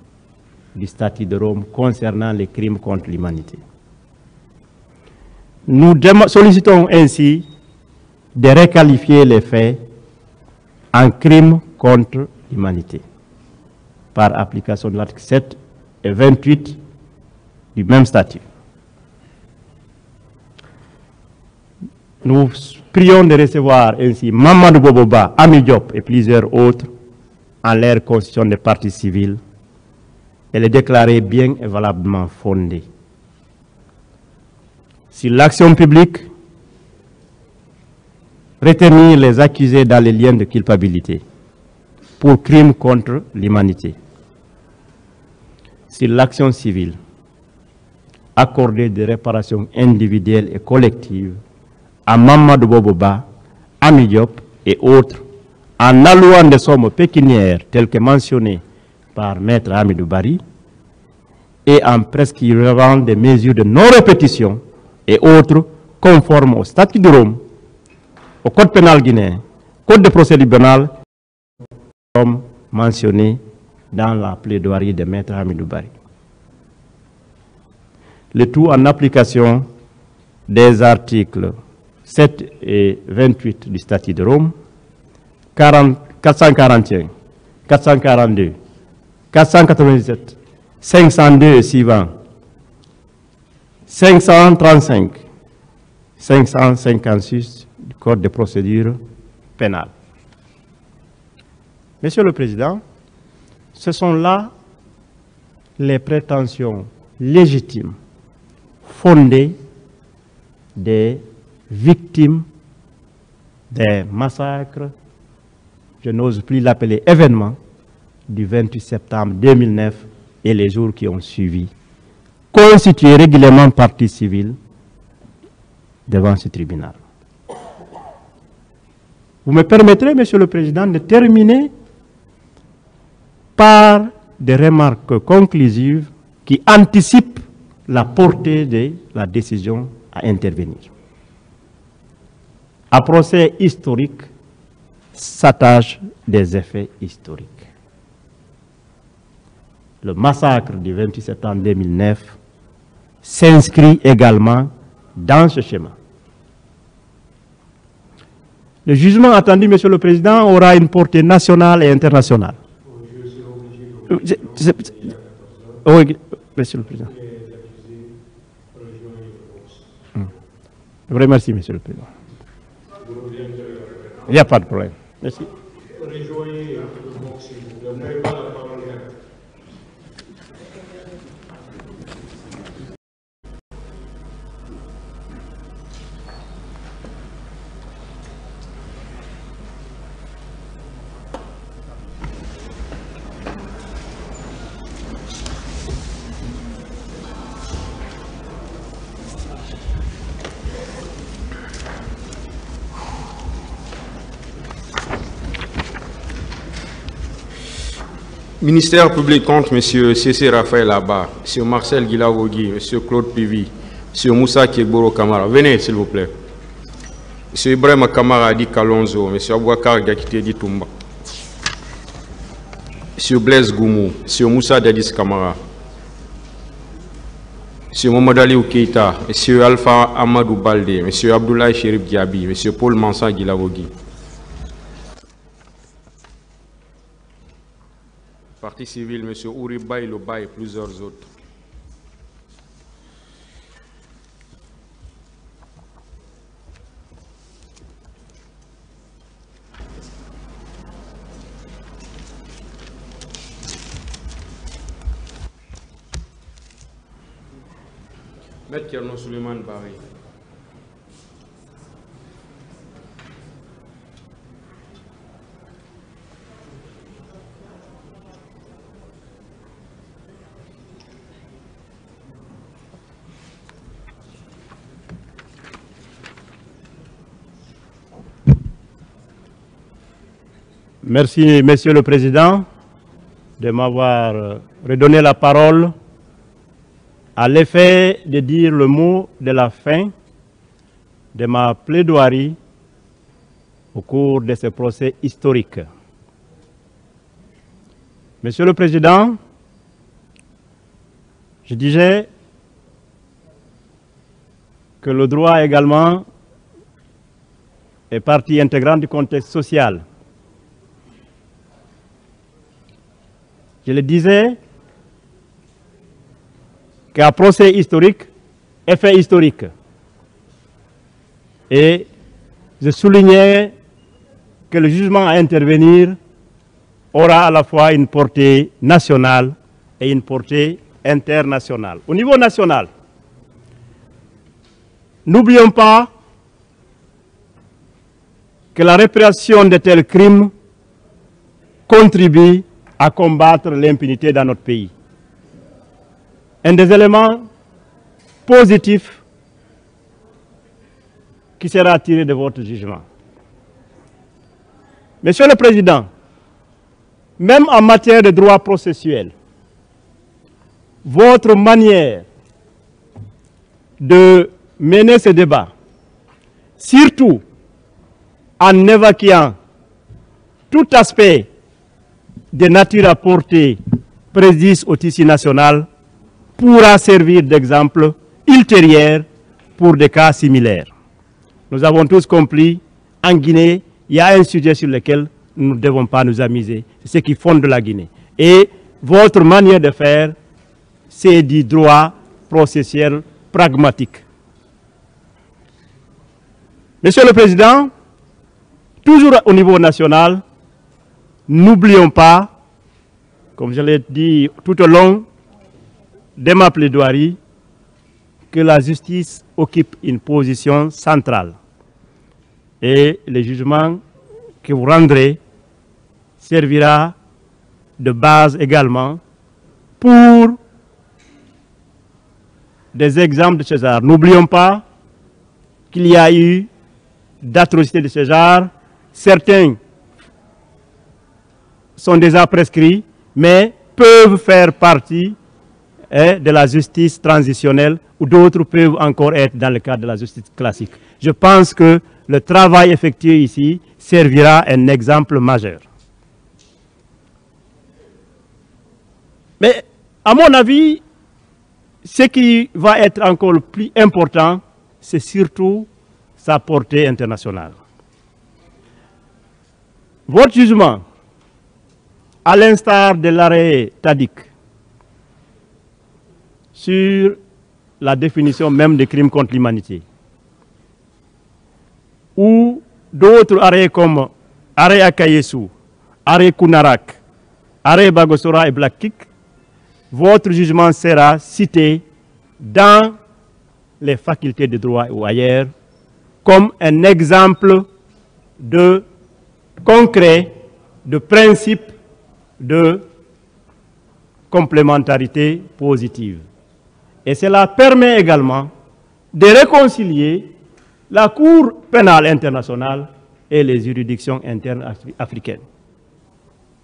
du statut de Rome concernant les crimes contre l'humanité. Nous sollicitons ainsi de requalifier les faits en crimes contre l'humanité par application de l'article 7 et 28 du même statut. Nous prions de recevoir ainsi Mamadou Boboba, Ami Diop et plusieurs autres en leur constitution de partie civile et les déclarer bien et valablement fondés. Si l'action publique retenir les accusés dans les liens de culpabilité pour crimes contre l'humanité. Si l'action civile accorder des réparations individuelles et collectives à Mamadou Boboba, Ami Diop et autres en allouant des sommes pécuniaires telles que mentionnées par Maître Hamidou Barry et en prescrivant des mesures de non-répétition et autres conformes au statut de Rome, au Code pénal guinéen, Code de procédure pénale, comme mentionné dans la plaidoirie de Maître Hamidou Barry. Le tout en application des articles 7 et 28 du statut de Rome, 441, 442, 497, 502 et suivants, 535, 556 du Code de procédure pénale. Monsieur le Président, ce sont là les prétentions légitimes, fondées des victimes des massacres, je n'ose plus l'appeler événement, du 28 septembre 2009 et les jours qui ont suivi, constitués régulièrement partie civile devant ce tribunal. Vous me permettrez, Monsieur le Président, de terminer par des remarques conclusives qui anticipent la portée de la décision à intervenir. À procès historique s'attachent des effets historiques. Le massacre du 28 septembre 2009 s'inscrit également dans ce schéma. Le jugement attendu, Monsieur le Président, aura une portée nationale et internationale. Oui, Monsieur le Président. Je vous remercie, Monsieur le Président. Il n'y a pas de problème. Merci. Ministère public contre M. C.C. Raphaël Abba, M. Marcel Guilavogui, M. Claude Pivi, M. Moussa Kiegboro Kamara. Venez, s'il vous plaît. M. Ibrahim Kamara Adi Kalonzo, M. Abouakar Gakite Di Toumba, M. Blaise Goumou, M. Moussa Dadis Kamara, M. Mohamed Ali Keita, M. Alpha Amadou Balde, M. Abdoulaye Chérif Diaby, M. Paul Mansa Guilavogui. Partie civile, M. Ouri Loba et plusieurs autres. Maître Kerno Suleiman Barry. Merci, Monsieur le Président, de m'avoir redonné la parole à l'effet de dire le mot de la fin de ma plaidoirie au cours de ce procès historique. Monsieur le Président, je disais que le droit également est partie intégrante du contexte social. Je le disais qu'un procès historique est fait historique. Et je soulignais que le jugement à intervenir aura à la fois une portée nationale et une portée internationale. Au niveau national, n'oublions pas que la répression de tels crimes contribue à combattre l'impunité dans notre pays. Un des éléments positifs qui sera tiré de votre jugement. Monsieur le Président, même en matière de droit processuel, votre manière de mener ce débat, surtout en évacuant tout aspect de nature à porter préjudice au tissu national, pourra servir d'exemple ultérieur pour des cas similaires. Nous avons tous compris, en Guinée, il y a un sujet sur lequel nous ne devons pas nous amuser, c'est ce qui fonde la Guinée. Et votre manière de faire, c'est du droit processuel pragmatique. Monsieur le Président, toujours au niveau national, n'oublions pas, comme je l'ai dit tout au long de ma plaidoirie, que la justice occupe une position centrale. Et le jugement que vous rendrez servira de base également pour des exemples de ce genre. N'oublions pas qu'il y a eu d'atrocités de ce genre certains sont déjà prescrits, mais peuvent faire partie de la justice transitionnelle ou d'autres peuvent encore être dans le cadre de la justice classique. Je pense que le travail effectué ici servira un exemple majeur. Mais à mon avis, ce qui va être encore le plus important, c'est surtout sa portée internationale. Votre jugement, à l'instar de l'arrêt Tadic, sur la définition même des crimes contre l'humanité, ou d'autres arrêts comme arrêt Akayesu, arrêt Kunarak, arrêt Bagosora et Black Kik, votre jugement sera cité dans les facultés de droit ou ailleurs comme un exemple de concret, de principe de complémentarité positive. Et cela permet également de réconcilier la Cour pénale internationale et les juridictions internes africaines.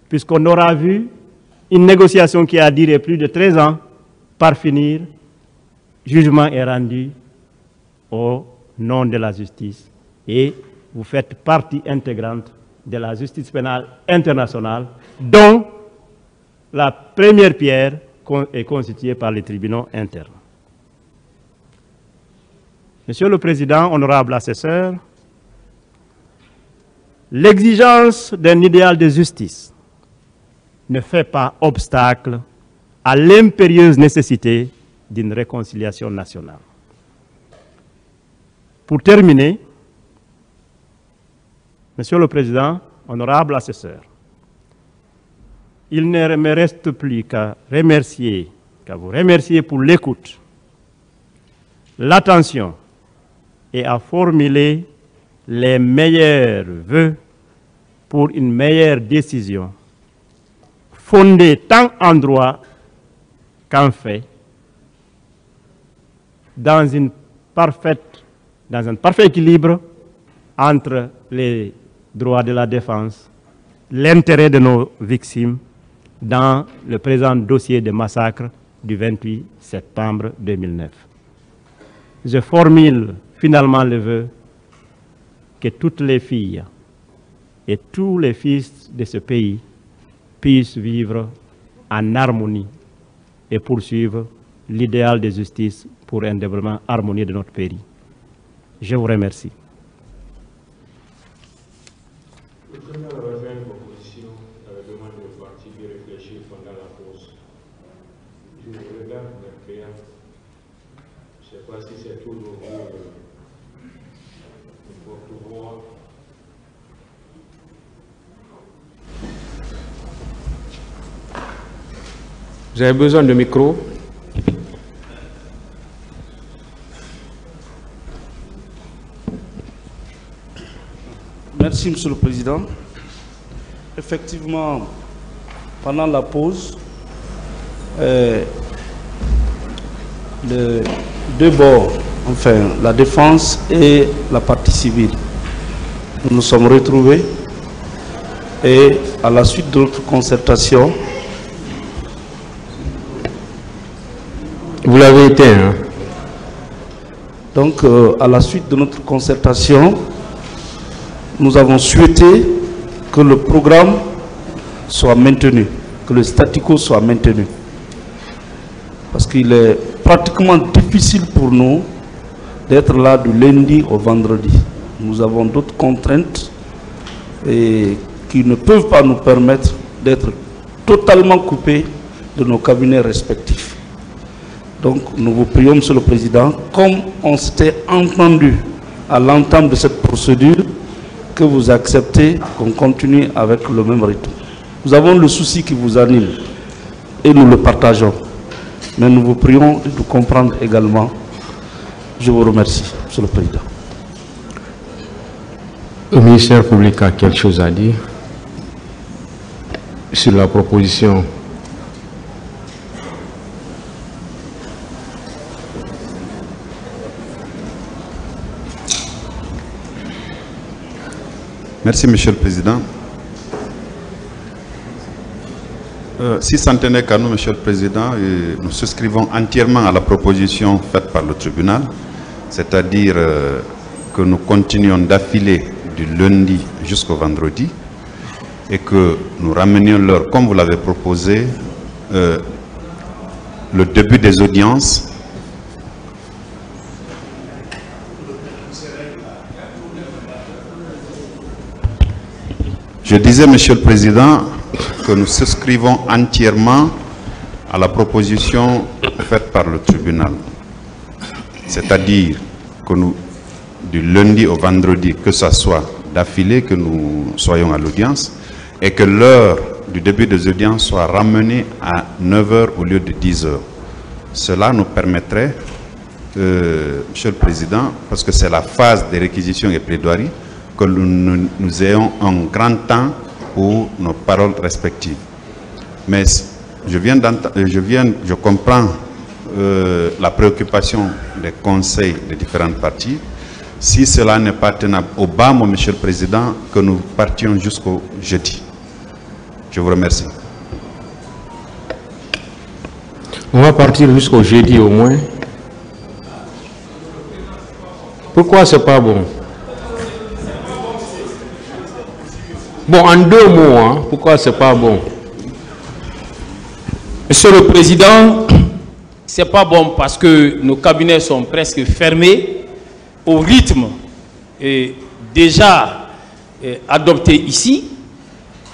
Puisqu'on aura vu une négociation qui a duré plus de 13 ans, par finir, jugement est rendu au nom de la justice. Et vous faites partie intégrante de la justice pénale internationale, dont la première pierre est constituée par les tribunaux internes. Monsieur le Président, honorable assesseur, l'exigence d'un idéal de justice ne fait pas obstacle à l'impérieuse nécessité d'une réconciliation nationale. Pour terminer, Monsieur le Président, honorable assesseur, il ne me reste plus qu'à vous remercier pour l'écoute, l'attention et à formuler les meilleurs vœux pour une meilleure décision fondée tant en droit qu'en fait, dans un parfait équilibre entre les droits de la défense, l'intérêt de nos victimes dans le présent dossier de massacre du 28 septembre 2009. Je formule finalement le vœu que toutes les filles et tous les fils de ce pays puissent vivre en harmonie et poursuivre l'idéal de justice pour un développement harmonieux de notre pays. Je vous remercie. Le président avait fait une proposition, avait demandé au parti de réfléchir pendant la pause. Je vous regarde maintenant. Je ne sais pas si c'est tout nouveau le porte-voix. Vous avez besoin de micro? Merci, Monsieur le Président. Effectivement, pendant la pause, les deux bords, enfin la défense et la partie civile, nous nous sommes retrouvés et à la suite de notre concertation, vous l'avez éteint, hein? Donc, à la suite de notre concertation, nous avons souhaité que le programme soit maintenu, que le statu quo soit maintenu. Parce qu'il est pratiquement difficile pour nous d'être là du lundi au vendredi. Nous avons d'autres contraintes et qui ne peuvent pas nous permettre d'être totalement coupés de nos cabinets respectifs. Donc nous vous prions, Monsieur le Président, comme on s'était entendu à l'entame de cette procédure, que vous acceptez qu'on continue avec le même rythme. Nous avons le souci qui vous anime et nous le partageons. Mais nous vous prions de nous comprendre également. Je vous remercie, Monsieur le Président. Le ministère public a quelque chose à dire sur la proposition. Merci, Monsieur le Président. Si ça ne tenait qu'à nous, Monsieur le Président, nous souscrivons entièrement à la proposition faite par le tribunal, c'est-à-dire que nous continuons d'affiler du lundi jusqu'au vendredi et que nous ramenions l'heure, comme vous l'avez proposé, le début des audiences. Je disais, Monsieur le Président, que nous souscrivons entièrement à la proposition faite par le tribunal. C'est-à-dire que nous, du lundi au vendredi, que ce soit d'affilée, que nous soyons à l'audience, et que l'heure du début des audiences soit ramenée à 9 h au lieu de 10 h. Cela nous permettrait, Monsieur le Président, parce que c'est la phase des réquisitions et plaidoiries, que nous ayons un grand temps pour nos paroles respectives. Mais je comprends la préoccupation des conseils des différentes parties. Si cela n'est pas tenable, au bas, Monsieur le Président, que nous partions jusqu'au jeudi. Je vous remercie. On va partir jusqu'au jeudi au moins. Pourquoi c'est pas bon? Bon, en 2 mots, hein, pourquoi c'est pas bon? Monsieur le Président, c'est pas bon parce que nos cabinets sont presque fermés au rythme déjà adopté ici.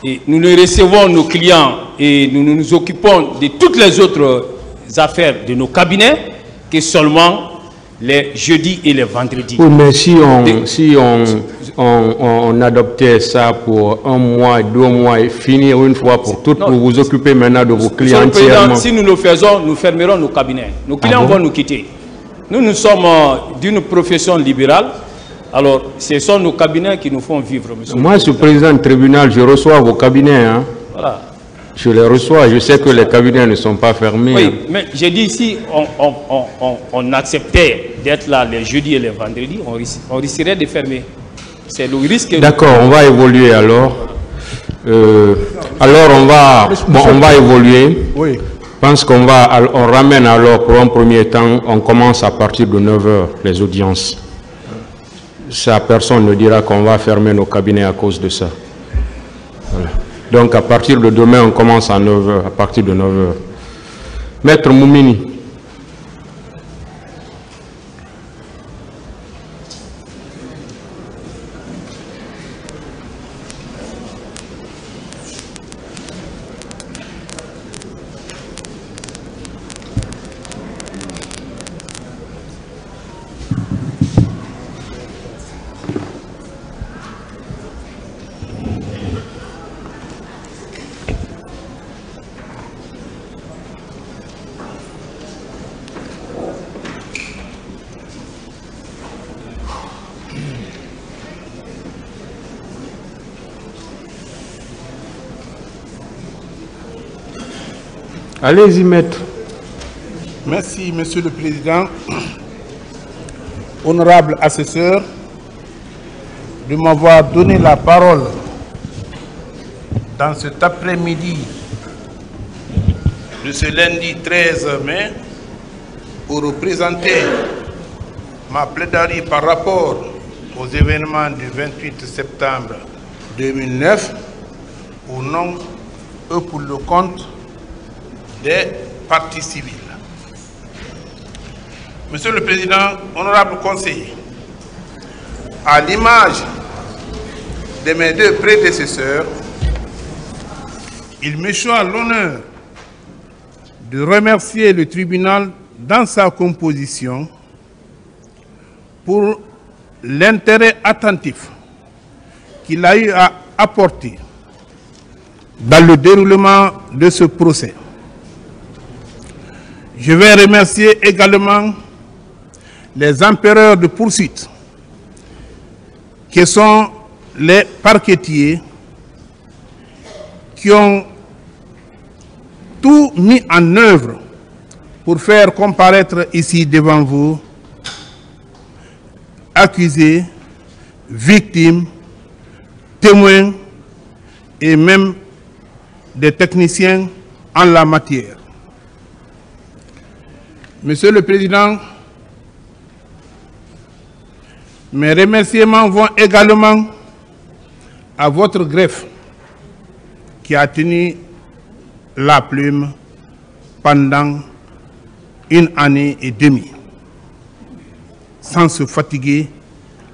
Et nous ne recevons nos clients et nous nous occupons de toutes les autres affaires de nos cabinets que seulement les jeudis et les vendredis. Oui, mais si on adoptait ça pour 1 mois, 2 mois et finir une fois pour toutes, pour vous occuper maintenant de vos clients entièrement. Si nous le faisons, nous fermerons nos cabinets. Nos clients vont nous quitter. Nous sommes d'une profession libérale. Alors, ce sont nos cabinets qui nous font vivre, monsieur. Moi, je suis président du tribunal, je reçois vos cabinets. Hein. Voilà. Je les reçois, je sais que les cabinets ne sont pas fermés. Oui, mais j'ai dit, si on acceptait d'être là les jeudis et les vendredis, on risquerait de fermer. C'est le risque. D'accord, on va évoluer alors. Alors on va évoluer. Oui. Je pense qu'on ramène alors pour un premier temps, on commence à partir de 9 h les audiences. Ça, personne ne dira qu'on va fermer nos cabinets à cause de ça. Voilà. Donc à partir de demain, on commence à 9 h, à partir de 9 h. Maître Moumini. Allez-y, maître. Merci, Monsieur le Président. Honorable assesseur, de m'avoir donné la parole dans cet après-midi de ce lundi 13 mai pour représenter ma plaidoirie par rapport aux événements du 28 septembre 2009 au nom et pour le compte des parties civiles. Monsieur le Président, honorable conseiller, à l'image de mes 2 prédécesseurs, il me choit l'honneur de remercier le tribunal dans sa composition pour l'intérêt attentif qu'il a eu à apporter dans le déroulement de ce procès. Je vais remercier également les empéreurs de poursuite, qui sont les parquetiers, qui ont tout mis en œuvre pour faire comparaître ici devant vous accusés, victimes, témoins et même des techniciens en la matière. Monsieur le Président, mes remerciements vont également à votre greffe qui a tenu la plume pendant 1 année et demie, sans se fatiguer,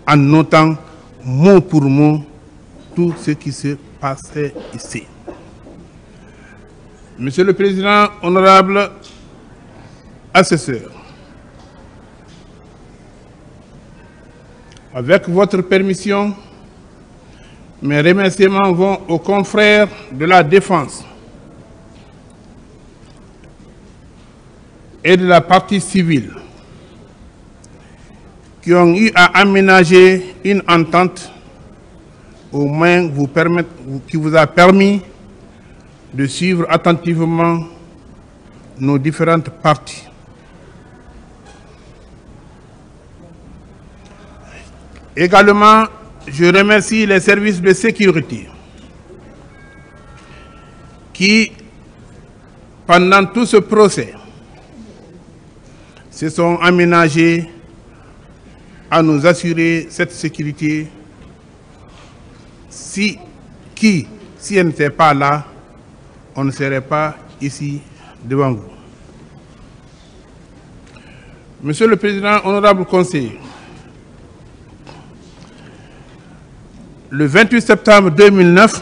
en notant mot pour mot tout ce qui se passait ici. Monsieur le Président, honorable assesseur, avec votre permission, mes remerciements vont aux confrères de la Défense et de la partie civile qui ont eu à aménager une entente au moins qui vous a permis de suivre attentivement nos différentes parties. Également, je remercie les services de sécurité qui, pendant tout ce procès, se sont aménagés à nous assurer cette sécurité. Si elle n'était pas là, on ne serait pas ici devant vous. Monsieur le Président, honorable conseiller, le 28 septembre 2009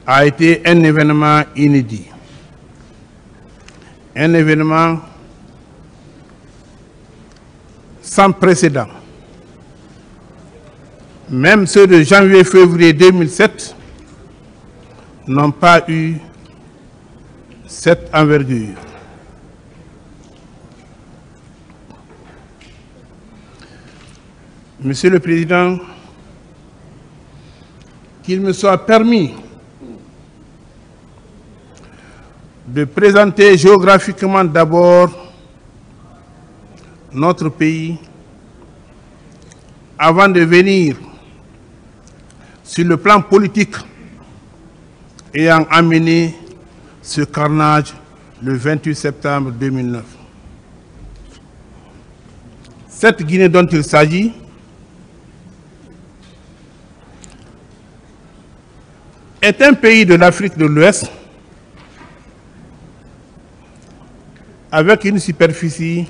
a été un événement inédit. Un événement sans précédent. Même ceux de janvier-février 2007 n'ont pas eu cette envergure. Monsieur le Président, qu'il me soit permis de présenter géographiquement d'abord notre pays avant de venir sur le plan politique ayant amené ce carnage le 28 septembre 2009. Cette Guinée dont il s'agit est un pays de l'Afrique de l'Ouest avec une superficie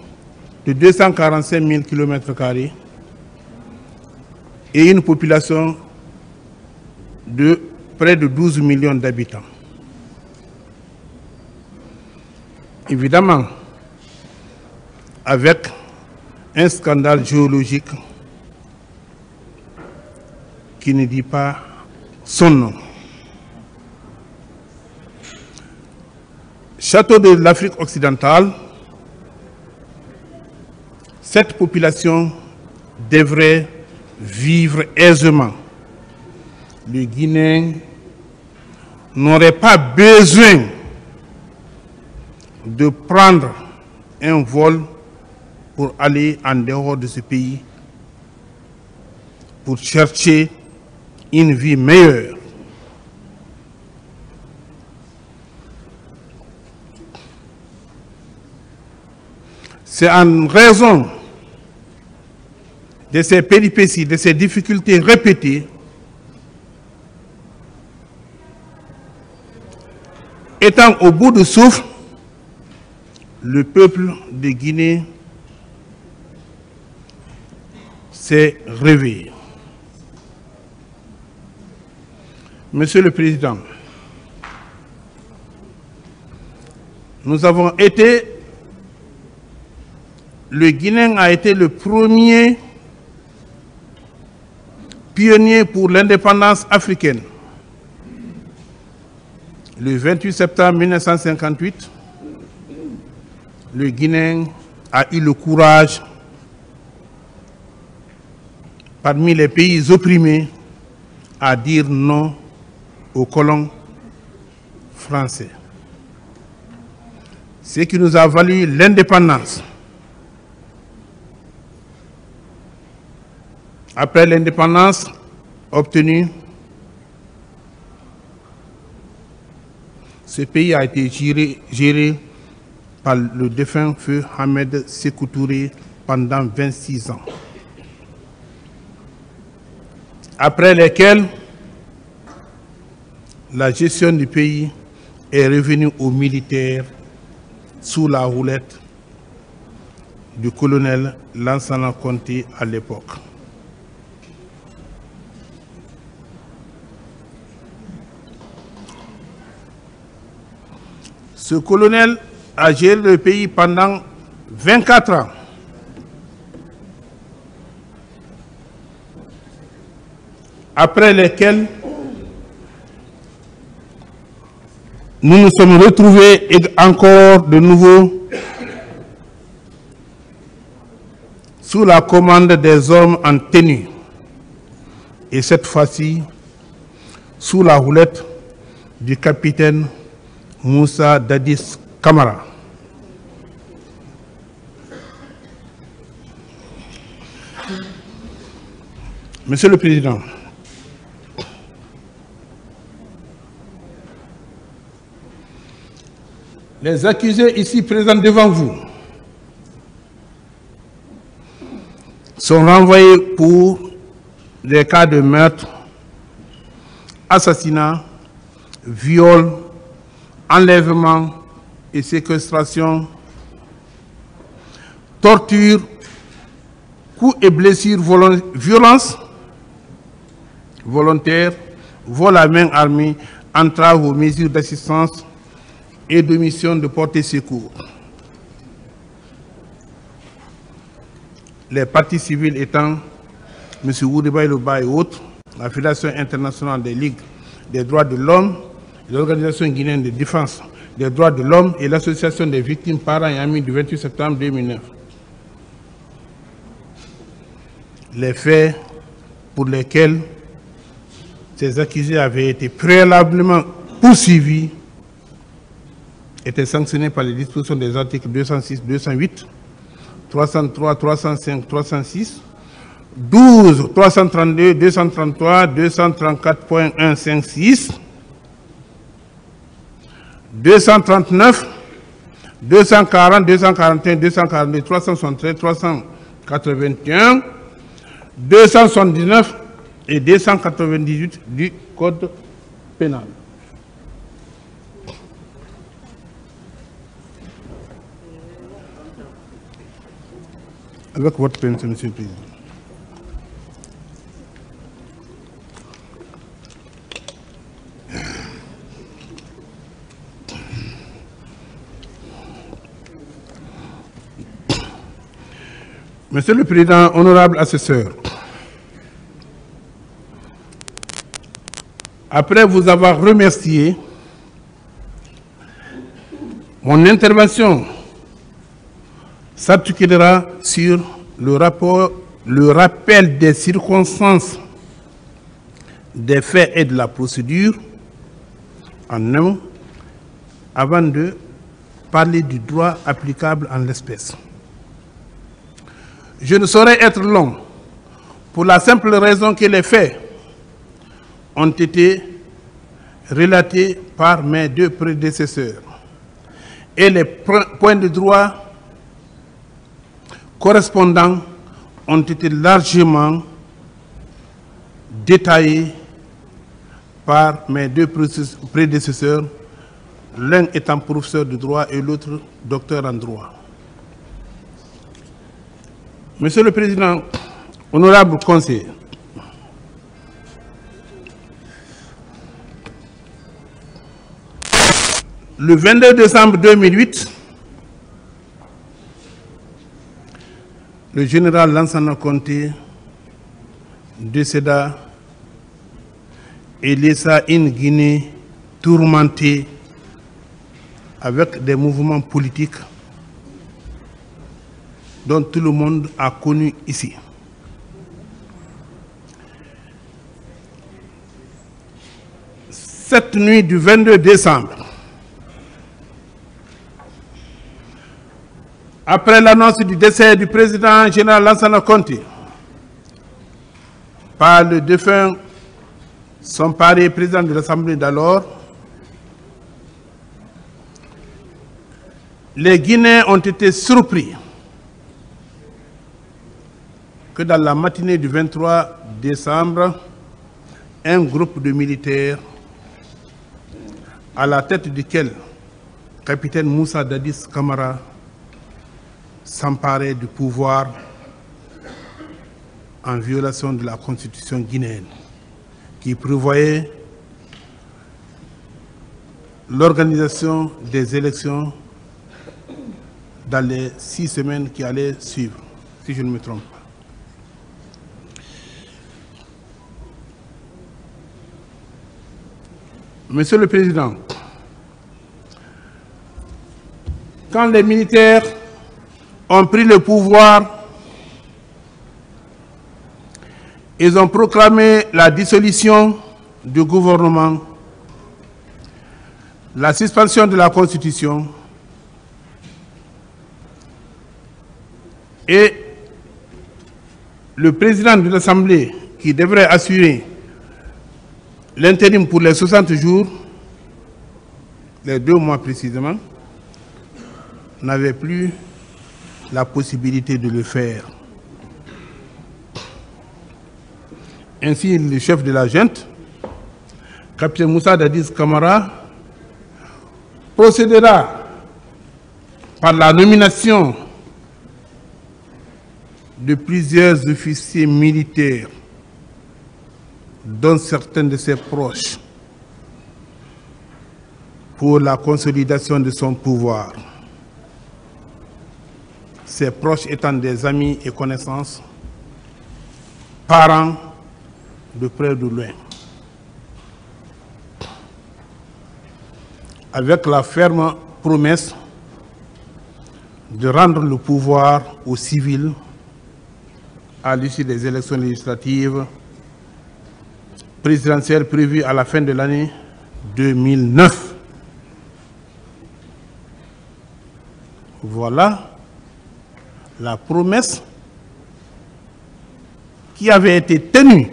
de 245 000 km² et une population de près de 12 millions d'habitants. Évidemment, avec un scandale géologique qui ne dit pas son nom. Château de l'Afrique occidentale, cette population devrait vivre aisément. Les Guinéens n'auraient pas besoin de prendre un vol pour aller en dehors de ce pays, pour chercher une vie meilleure. C'est en raison de ces péripéties, de ces difficultés répétées, étant au bout du souffle, le peuple de Guinée s'est réveillé. Monsieur le Président, le Guinéen a été le premier pionnier pour l'indépendance africaine. Le 28 septembre 1958, le Guinéen a eu le courage, parmi les pays opprimés, à dire non aux colons français. Ce qui nous a valu l'indépendance. Après l'indépendance, obtenus, ce pays a été géré par le défunt feu Ahmed Sékou Touré pendant 26 ans. Après lesquels la gestion du pays est revenue aux militaires sous la houlette du colonel Lansana Conté à l'époque. Ce colonel a géré le pays pendant 24 ans. Après lesquels nous nous sommes retrouvés encore de nouveau sous la commande des hommes en tenue. Et cette fois-ci, sous la houlette du capitaine Moussa Dadis Camara. Monsieur le Président, les accusés ici présents devant vous sont renvoyés pour des cas de meurtre, assassinat, viol, enlèvement et séquestration, torture, coups et blessures, violence volontaire, vol à main armée, entrave aux mesures d'assistance et de mission de porter secours. Les parties civiles étant M. Woudiba Iloba et autres, la Fédération internationale des ligues des droits de l'homme, l'Organisation guinéenne de défense des droits de l'homme et l'Association des victimes, parents et amis du 28 septembre 2009. Les faits pour lesquels ces accusés avaient été préalablement poursuivis étaient sanctionnés par les dispositions des articles 206, 208, 303, 305, 306, 12, 332, 233, 234.156, 239, 240, 241, 242, 373, 381, 279 et 298 du Code pénal. Avec votre permission, Monsieur le Président. Monsieur le Président, honorable assesseur, après vous avoir remercié, mon intervention s'articulera sur le rappel des circonstances, des faits et de la procédure, en un mot, avant de parler du droit applicable en l'espèce. Je ne saurais être long, pour la simple raison que les faits ont été relatés par mes deux prédécesseurs et les points de droit correspondants ont été largement détaillés par mes deux prédécesseurs, l'un étant professeur de droit et l'autre docteur en droit. Monsieur le Président, honorable conseiller, le 22 décembre 2008, le général Lansana Conté décéda et laissa une Guinée tourmentée avec des mouvements politiques dont tout le monde a connu ici. Cette nuit du 22 décembre, après l'annonce du décès du président général Lansana Conté par le défunt Samparai, président de l'Assemblée d'alors, les Guinéens ont été surpris que dans la matinée du 23 décembre, un groupe de militaires, à la tête duquel capitaine Moussa Dadis Camara, s'emparait du pouvoir en violation de la constitution guinéenne, qui prévoyait l'organisation des élections dans les 6 semaines qui allaient suivre, si je ne me trompe pas. Monsieur le Président, quand les militaires ont pris le pouvoir, ils ont proclamé la dissolution du gouvernement, la suspension de la Constitution et le président de l'Assemblée qui devrait assurer l'intérim pour les 60 jours, les 2 mois précisément, n'avait plus la possibilité de le faire. Ainsi, le chef de la junte, capitaine Moussa Dadis Camara, procédera par la nomination de plusieurs officiers militaires, dont certains de ses proches, pour la consolidation de son pouvoir. Ses proches étant des amis et connaissances, parents de près ou de loin. Avec la ferme promesse de rendre le pouvoir aux civils à l'issue des élections législatives présidentielles prévues à la fin de l'année 2009. Voilà la promesse qui avait été tenue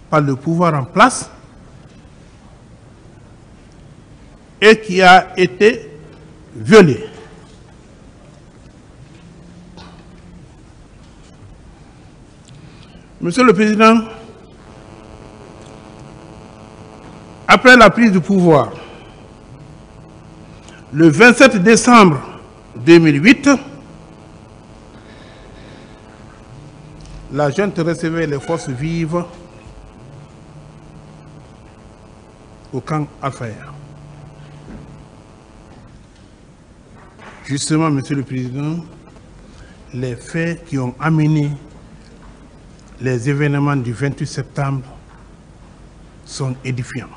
par le pouvoir en place et qui a été violée. Monsieur le Président, après la prise du pouvoir, le 27 décembre 2008, la junte recevait les forces vives au camp Al-Fayher. Justement, Monsieur le Président, les faits qui ont amené les événements du 28 septembre sont édifiants.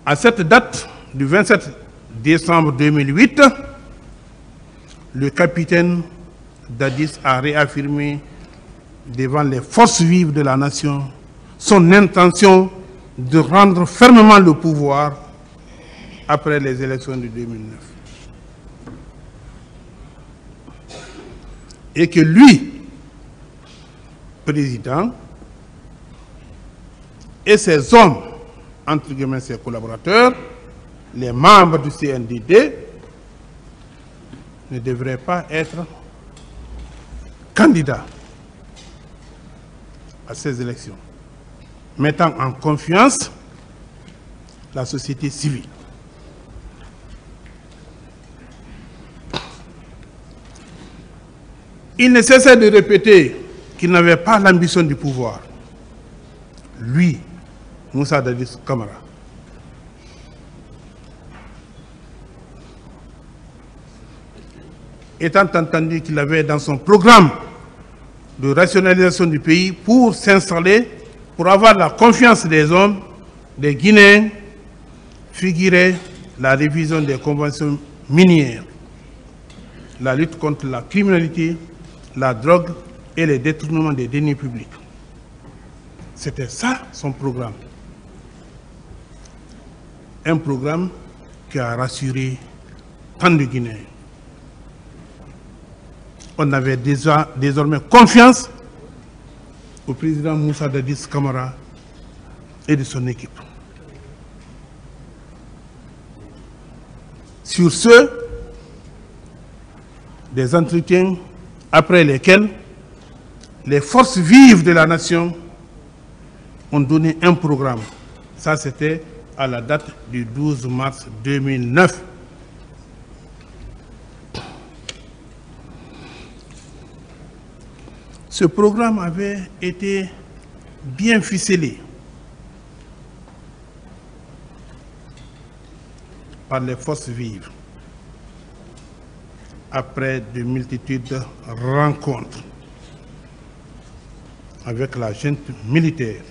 À cette date du 27 décembre 2008, le capitaine Dadis a réaffirmé devant les forces vives de la nation son intention de rendre fermement le pouvoir après les élections de 2009. Et que lui, président, et ses hommes, entre guillemets ses collaborateurs, les membres du CNDD, ne devraient pas être candidats à ces élections, mettant en confiance la société civile. Il ne cessait de répéter qu'il n'avait pas l'ambition du pouvoir. Lui, Moussa Dadis Camara. Étant entendu qu'il avait dans son programme de rationalisation du pays pour s'installer, pour avoir la confiance des hommes, des Guinéens, figurait la révision des conventions minières, la lutte contre la criminalité, la drogue et les détournements des deniers publics. C'était ça son programme. Un programme qui a rassuré tant de Guinéens. On avait déjà désormais confiance au président Moussa Dadis Camara et de son équipe. Sur ce, des entretiens après lesquels les forces vives de la nation ont donné un programme. Ça, c'était à la date du 12 mars 2009. Ce programme avait été bien ficelé par les forces vives après de multitudes de rencontres avec la junte militaire.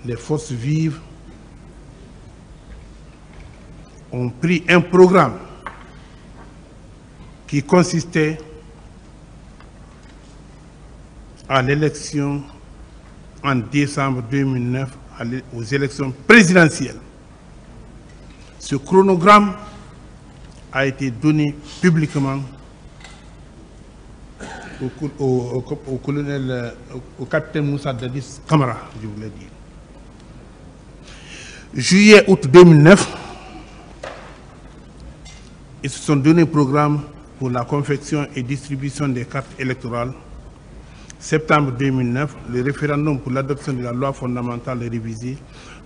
Les forces vives ont pris un programme qui consistait à l'élection en décembre 2009, aux élections présidentielles. Ce chronogramme a été donné publiquement au capitaine Moussa Dadis Camara, je voulais dire. Juillet-août 2009, ils se sont donné programme pour la confection et distribution des cartes électorales. Septembre 2009, le référendum pour l'adoption de la loi fondamentale révisée.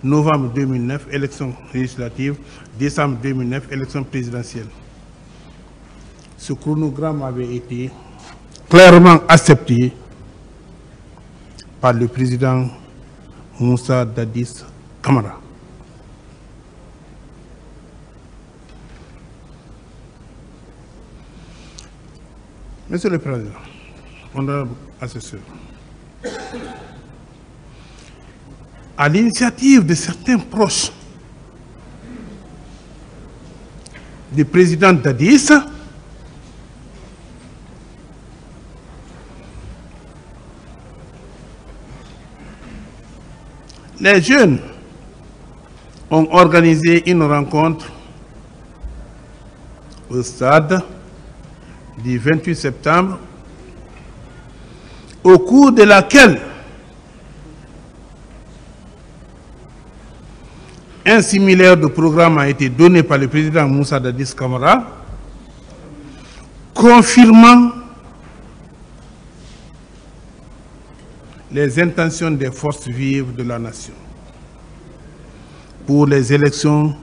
Novembre 2009, élection législative. Décembre 2009, élection présidentielle. Ce chronogramme avait été clairement accepté par le président Moussa Dadis Camara. Monsieur le Président, honorable assesseur, à l'initiative de certains proches du président Dadis, les jeunes ont organisé une rencontre au stade du 28 septembre, au cours de laquelle un similaire de programme a été donné par le président Moussa Dadis Camara, confirmant les intentions des forces vives de la nation pour les élections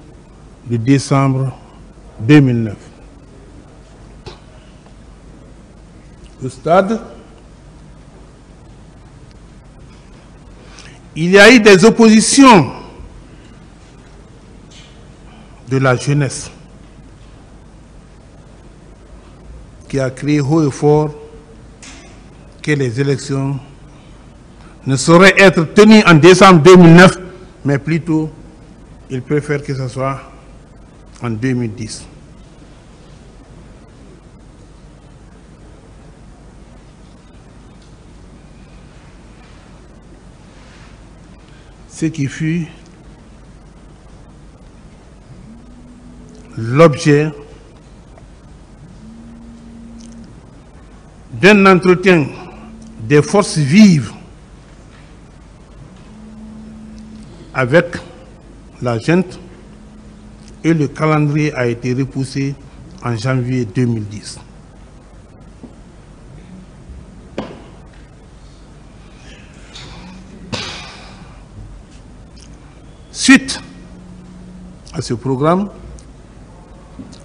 de décembre 2009. Au stade, il y a eu des oppositions de la jeunesse qui a crié haut et fort que les élections ne sauraient être tenues en décembre 2009, mais plutôt ils préfèrent que ce soit en 2010. Ce qui fut l'objet d'un entretien des forces vives avec la junte, et le calendrier a été repoussé en janvier 2010. Suite à ce programme,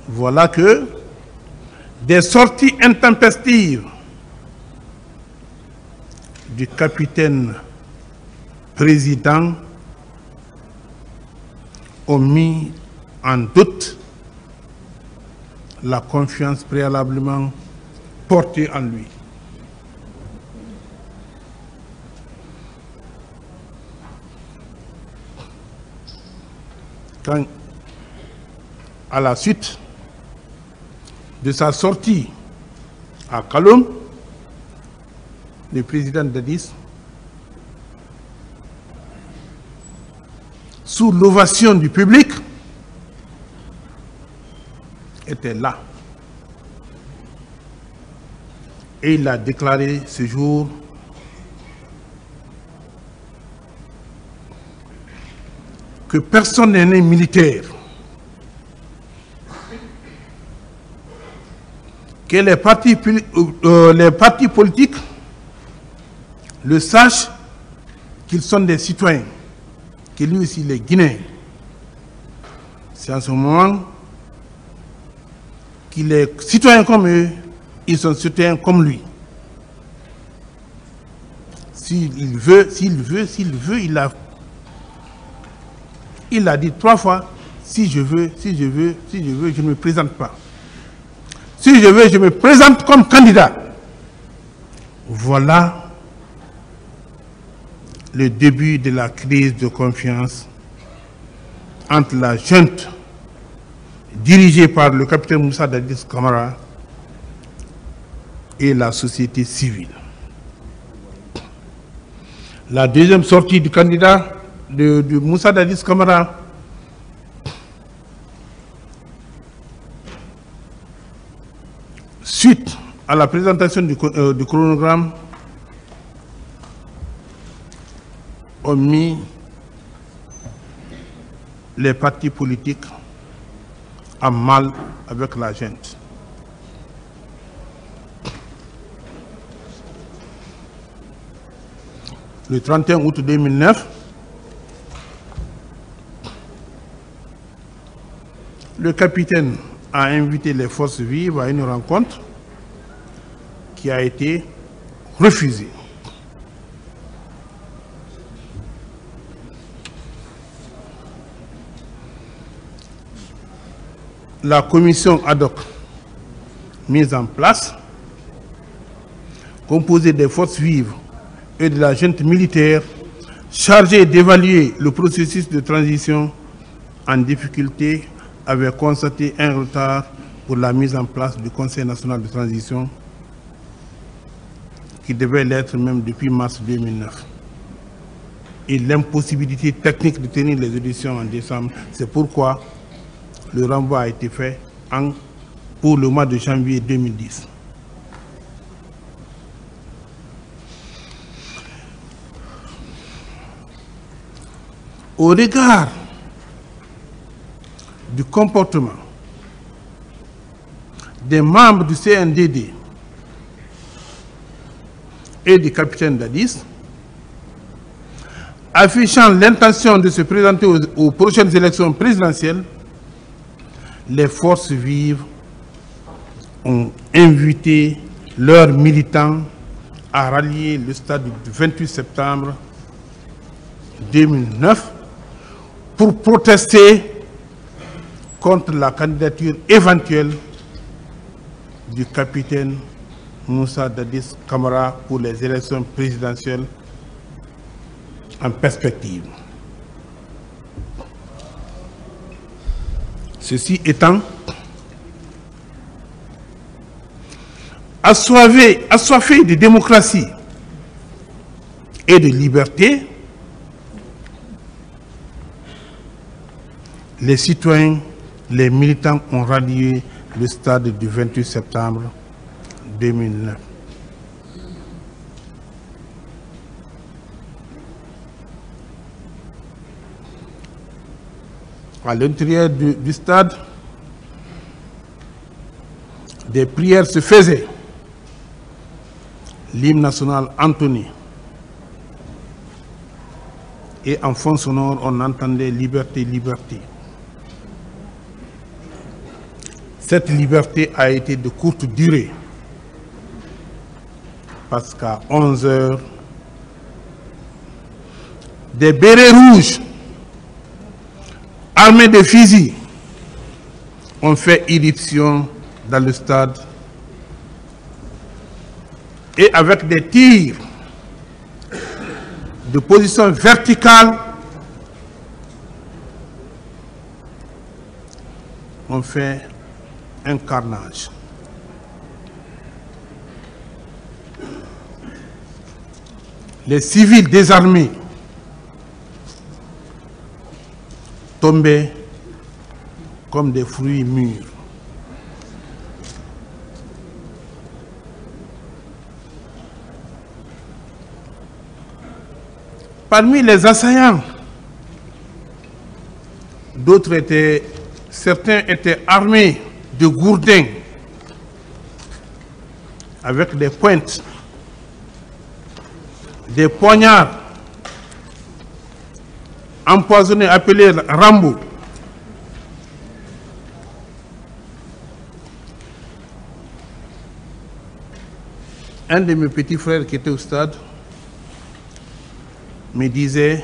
voilà que des sorties intempestives du capitaine président ont mis en doute la confiance préalablement portée en lui. Quand, à la suite de sa sortie à Kaloum, le président Dadis, sous l'ovation du public, était là. Et il a déclaré ce jour que personne n'est né militaire, que les partis politiques le sachent qu'ils sont des citoyens, que lui aussi les Guinéens. C'est en ce moment qu'il est citoyen comme eux, ils sont citoyens comme lui. S'il veut, il a dit 3 fois, si je veux, je ne me présente pas. Si je veux, je me présente comme candidat. Voilà le début de la crise de confiance entre la junte dirigée par le capitaine Moussa Dadis Camara et la société civile. La deuxième sortie du candidat de Moussa Dadis Camara suite à la présentation du chronogramme ont mis les partis politiques en mal avec la junte. Le 31 août 2009, le capitaine a invité les forces vives à une rencontre qui a été refusée. La commission ad hoc mise en place, composée des forces vives et de la junte militaire, chargée d'évaluer le processus de transition en difficulté, avait constaté un retard pour la mise en place du Conseil national de transition qui devait l'être même depuis mars 2009. Et l'impossibilité technique de tenir les auditions en décembre, c'est pourquoi le renvoi a été fait pour le mois de janvier 2010. Au regard du comportement des membres du CNDD et du capitaine Dadis, affichant l'intention de se présenter aux prochaines élections présidentielles, les forces vives ont invité leurs militants à rallier le stade du 28 septembre 2009 pour protester contre la candidature éventuelle du capitaine Moussa Dadis Camara pour les élections présidentielles en perspective. Ceci étant, assoiffés de démocratie et de liberté, les citoyens, les militants ont rallié le stade du 28 septembre 2009. À l'intérieur du stade, des prières se faisaient. L'hymne national entonné. Et en fond sonore, on entendait « Liberté, liberté ». Cette liberté a été de courte durée, parce qu'à 11 h, des bérets rouges armés de fusils ont fait irruption dans le stade et avec des tirs de position verticale ont fait un carnage. Les civils désarmés tombaient comme des fruits mûrs. Parmi les assaillants, certains étaient armés de gourdins avec des pointes, des poignards empoisonnés appelés Rambo. Un de mes petits frères qui était au stade me disait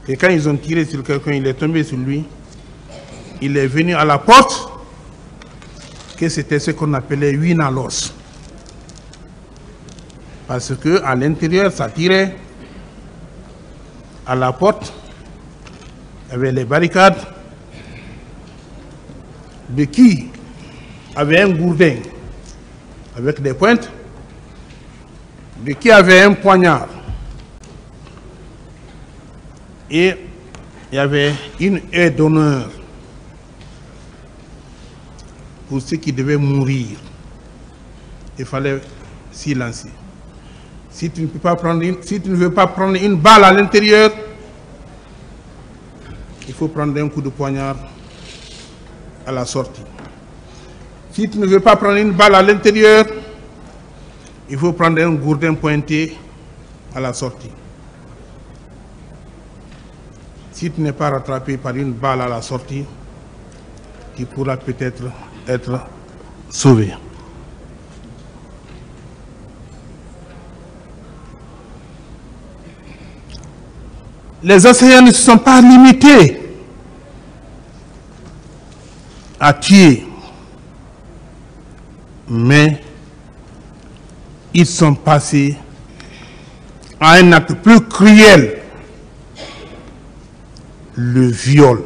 que quand ils ont tiré sur quelqu'un, il est tombé sur lui, il est venu à la porte, que c'était ce qu'on appelait Winalos. Parce que à l'intérieur, ça tirait. À la porte, il y avait les barricades. De qui avait un gourdin avec des pointes, de qui avait un poignard. Et il y avait une haie d'honneur pour ceux qui devaient mourir. Il fallait silencer. Si tu ne peux pas prendre si tu ne veux pas prendre une balle à l'intérieur, il faut prendre un coup de poignard à la sortie. Si tu ne veux pas prendre une balle à l'intérieur, il faut prendre un gourdin pointé à la sortie. Si tu n'es pas rattrapé par une balle à la sortie, tu pourras peut-être être sauvé. Les assaillants ne se sont pas limités à tuer, mais ils sont passés à un acte plus cruel, le viol.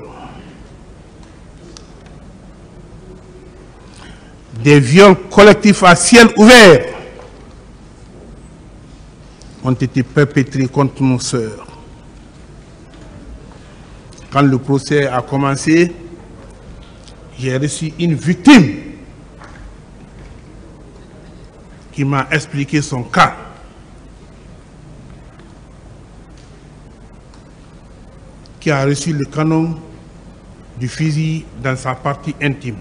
Des viols collectifs à ciel ouvert ont été perpétrés contre nos sœurs. Quand le procès a commencé, j'ai reçu une victime qui m'a expliqué son cas. Qui a reçu le canon du fusil dans sa partie intime.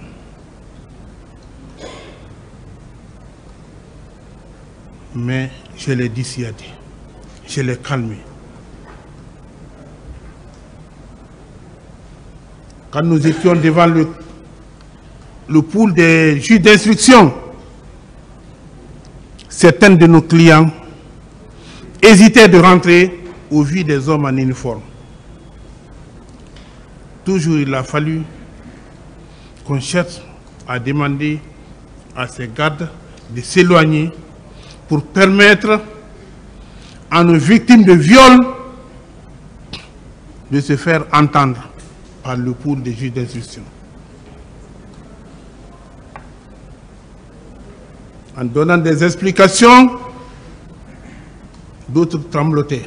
Mais je l'ai dissuadé, je l'ai calmé. Quand nous étions devant le pool des juges d'instruction, certains de nos clients hésitaient de rentrer au vu des hommes en uniforme. Toujours il a fallu qu'on cherche à demander à ces gardes de s'éloigner pour permettre à nos victimes de viol de se faire entendre par le pool des juges d'instruction. En donnant des explications, d'autres tremblotaient.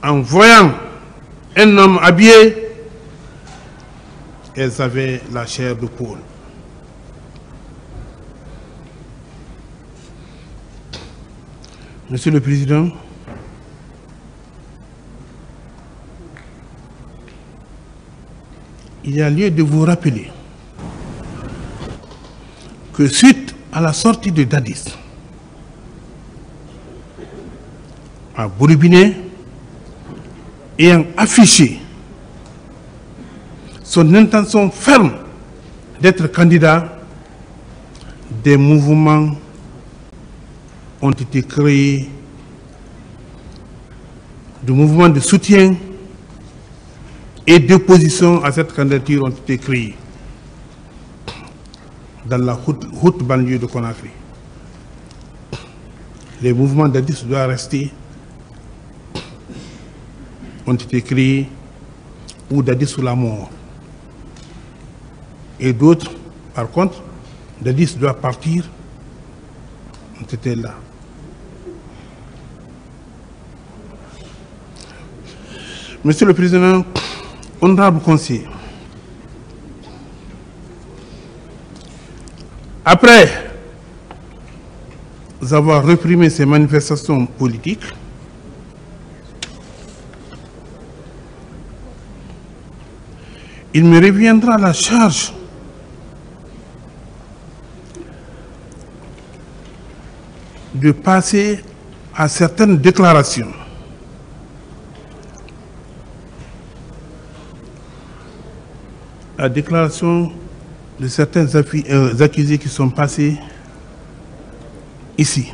En voyant un homme habillé, elles avaient la chair de poule. Monsieur le Président, il y a lieu de vous rappeler que suite à la sortie de Dadis à Bouribiné, ayant affiché son intention ferme d'être candidat, des mouvements ont été créés, des mouvements de soutien et d'opposition à cette candidature ont été créés dans la haute banlieue de Conakry. Les mouvements Dadis doivent rester ont été créés ou Dadis sous la mort. Et d'autres, par contre, Dadis doit partir, ont été là. Monsieur le Président, honorable conseiller, après avoir réprimé ces manifestations politiques, il me reviendra la charge de passer à certaines déclarations. La déclaration de certains accusés qui sont passés ici.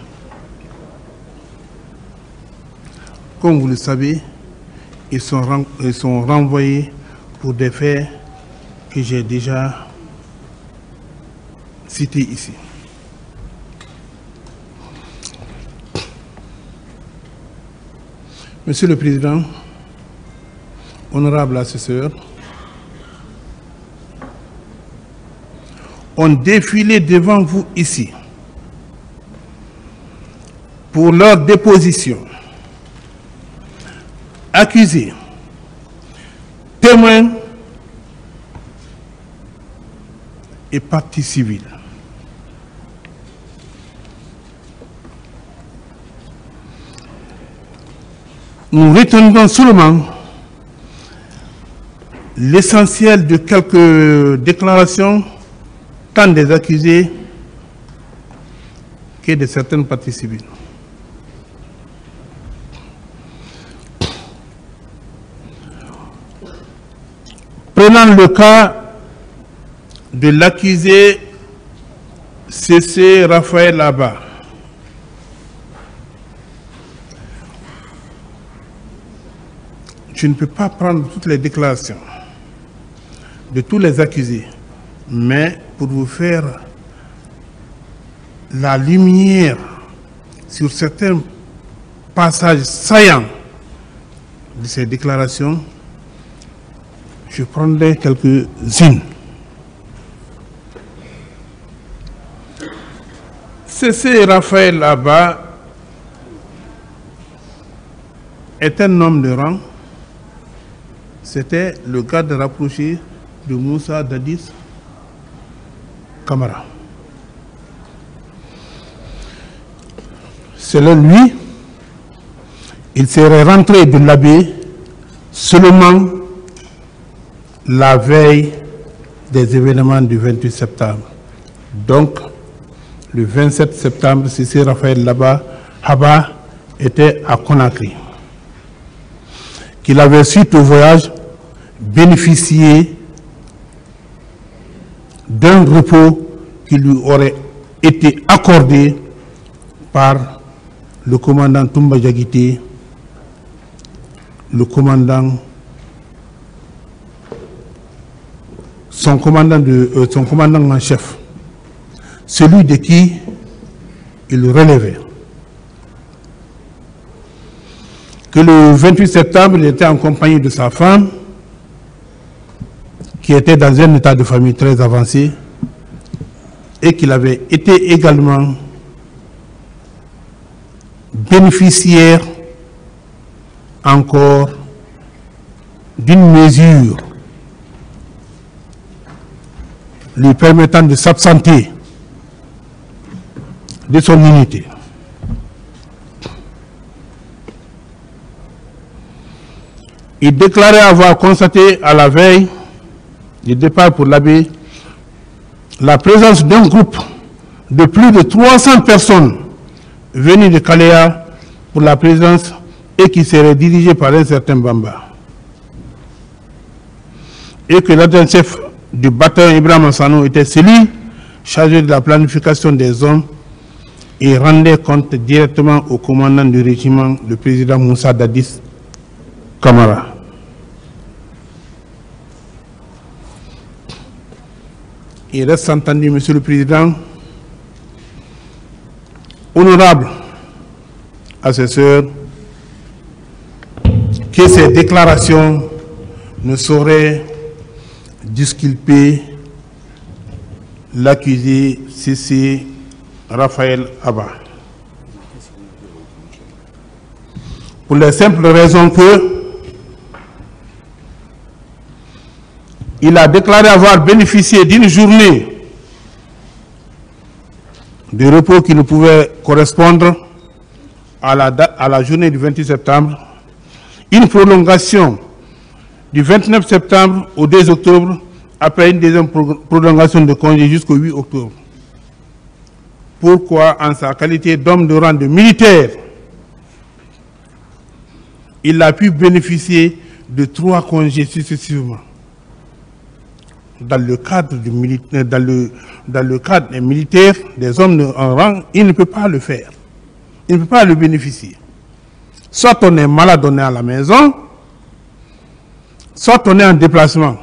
Comme vous le savez, ils sont renvoyés pour des faits que j'ai déjà cités ici. Monsieur le Président, honorables assesseurs, ont défilé devant vous ici pour leur déposition. Accusés, témoins et partie civile. Nous retenons seulement l'essentiel de quelques déclarations tant des accusés que de certaines parties civiles. Prenant le cas de l'accusé C.C. Raphaël Laba, je ne peux pas prendre toutes les déclarations de tous les accusés, mais pour vous faire la lumière sur certains passages saillants de ces déclarations, je prendrai quelques-unes. C.C. Raphaël Laba est un homme de rang. C'était le garde rapproché de Moussa Dadis Camara. Selon lui, il serait rentré de l'abbé seulement la veille des événements du 28 septembre. Donc, le 27 septembre, C.C. Raphaël Laba était à Conakry. Qu'il avait, suite au voyage, bénéficié d'un repos qui lui aurait été accordé par le commandant Toumba Diakité, le commandant, son commandant en chef, celui de qui il relevait. Que le 28 septembre, il était en compagnie de sa femme, qui était dans un état de famille très avancé, et qu'il avait été également bénéficiaire encore d'une mesure lui permettant de s'absenter de son unité. Il déclarait avoir constaté à la veille du départ pour l'abbé la présence d'un groupe de plus de 300 personnes venues de Kaléa pour la présence et qui serait dirigé par un certain Bamba. Et que l'adjudant-chef du bataillon Ibrahim Sanou était celui chargé de la planification des hommes et rendait compte directement au commandant du régiment, le président Moussa Dadis Camara. Il reste entendu, Monsieur le Président, honorable assesseur, que ces déclarations ne sauraient disculper l'accusé C.C. Raphaël Laba. Pour la simple raison que il a déclaré avoir bénéficié d'une journée de repos qui ne pouvait correspondre à la journée du 28 septembre, une prolongation du 29 septembre au 2 octobre, après une deuxième prolongation de congé jusqu'au 8 octobre. Pourquoi, en sa qualité d'homme de rang de militaire, il a pu bénéficier de 3 congés successivement? Dans le cadre militaire, des hommes en rang, il ne peut pas le faire. Il ne peut pas le bénéficier. Soit on est malade, on est à la maison, soit on est en déplacement.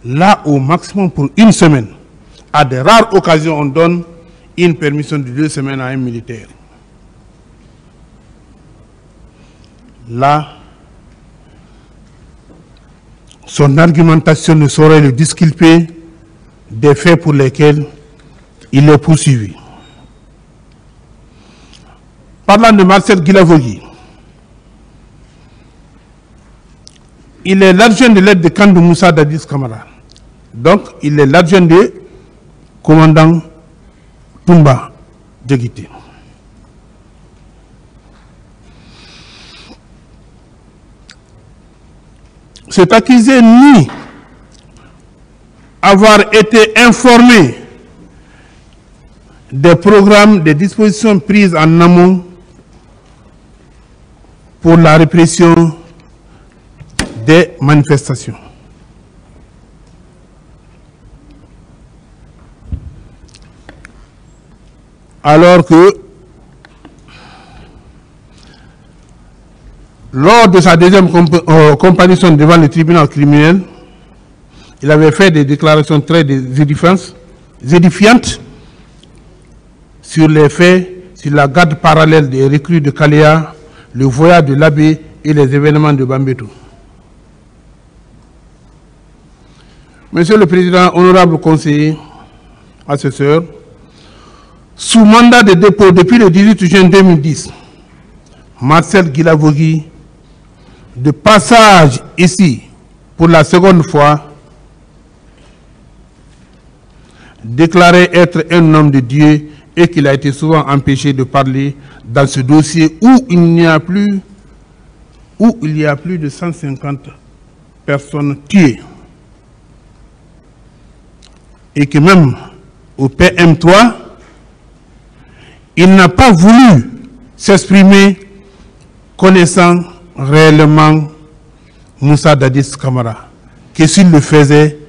Là, au maximum pour une semaine. À de rares occasions, on donne une permission de 2 semaines à un militaire. Là, son argumentation ne saurait le disculper des faits pour lesquels il est poursuivi. Parlant de Marcel Guilavogui, il est l'adjoint de l'aide de camp de Moussa Dadis Camara. Donc, il est l'adjoint du commandant Toumba Djeguité. Cet accusé nie avoir été informé des programmes, des dispositions prises en amont pour la répression des manifestations. Alors que, lors de sa deuxième comparution devant le tribunal criminel, il avait fait des déclarations très édifiantes sur les faits, sur la garde parallèle des recrues de Kaléa, le voyage de l'abbé et les événements de Bambeto. Monsieur le Président, honorable conseiller, assesseur, sous mandat de dépôt depuis le 18 juin 2010, Marcel Guilavogui, de passage ici pour la seconde fois, déclarait être un homme de Dieu et qu'il a été souvent empêché de parler dans ce dossier où il y a plus de 150 personnes tuées. Et que même au PM3, il n'a pas voulu s'exprimer connaissant réellement Moussa Dadis Camara, que s'il le faisait,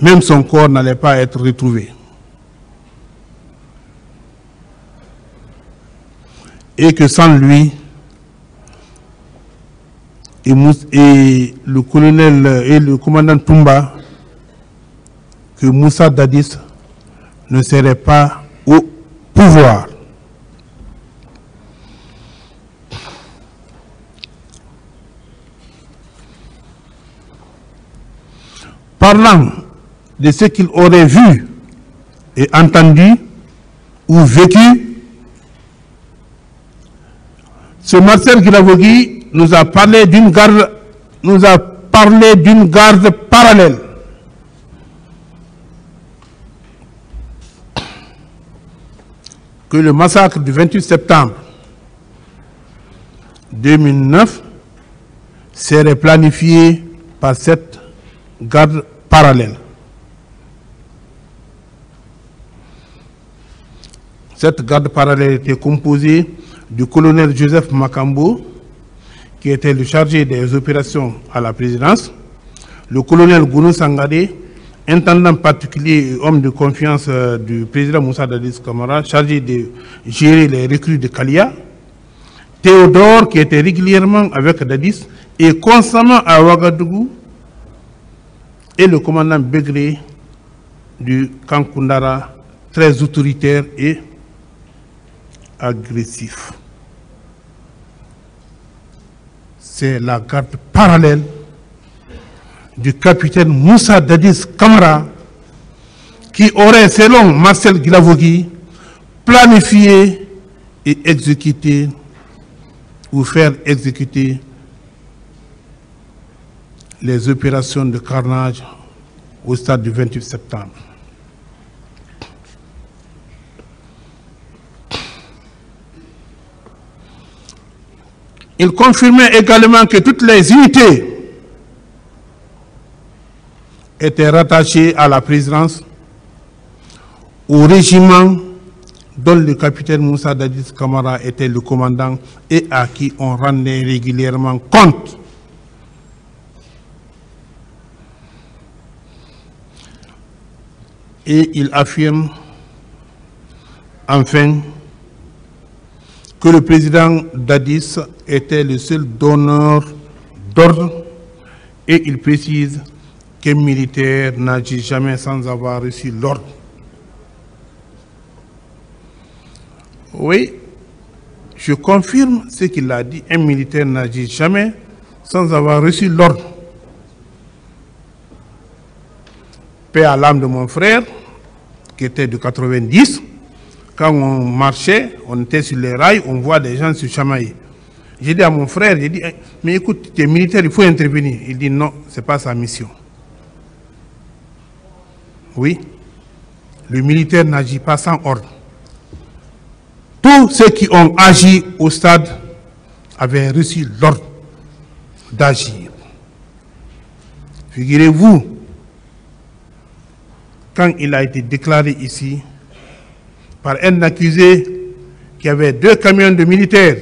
même son corps n'allait pas être retrouvé. Et que sans lui, et le colonel et le commandant Toumba, que Moussa Dadis ne serait pas au pouvoir. Parlant de ce qu'il aurait vu et entendu ou vécu, ce Marcel Guilavogui nous a parlé d'une garde parallèle. Que le massacre du 28 septembre 2009 serait planifié par cette garde parallèle. Cette garde parallèle était composée du colonel Joseph Makambo, qui était le chargé des opérations à la présidence, le colonel Gounou Sangadé, intendant particulier et homme de confiance du président Moussa Dadis Camara, chargé de gérer les recrues de Kalia, Théodore, qui était régulièrement avec Dadis et constamment à Ouagadougou, et le commandant Begré du camp Koundara, très autoritaire et agressif. C'est la garde parallèle du capitaine Moussa Dadis Camara qui aurait, selon Marcel Guilavogui, planifié et exécuté ou faire exécuter les opérations de carnage au stade du 28 septembre. Il confirmait également que toutes les unités était rattaché à la présidence, au régiment dont le capitaine Moussa Dadis Camara était le commandant et à qui on rendait régulièrement compte. Et il affirme enfin que le président Dadis était le seul donneur d'ordre et il précise qu'un militaire n'agit jamais sans avoir reçu l'ordre. Oui, je confirme ce qu'il a dit, un militaire n'agit jamais sans avoir reçu l'ordre. Paix à l'âme de mon frère, qui était de 90, quand on marchait, on était sur les rails, on voit des gens se chamailler. J'ai dit à mon frère, j'ai dit, mais écoute, tu es militaire, il faut intervenir. Il dit non, ce n'est pas sa mission. Oui, le militaire n'agit pas sans ordre. Tous ceux qui ont agi au stade avaient reçu l'ordre d'agir. Figurez-vous, quand il a été déclaré ici par un accusé qui avait 2 camions de militaires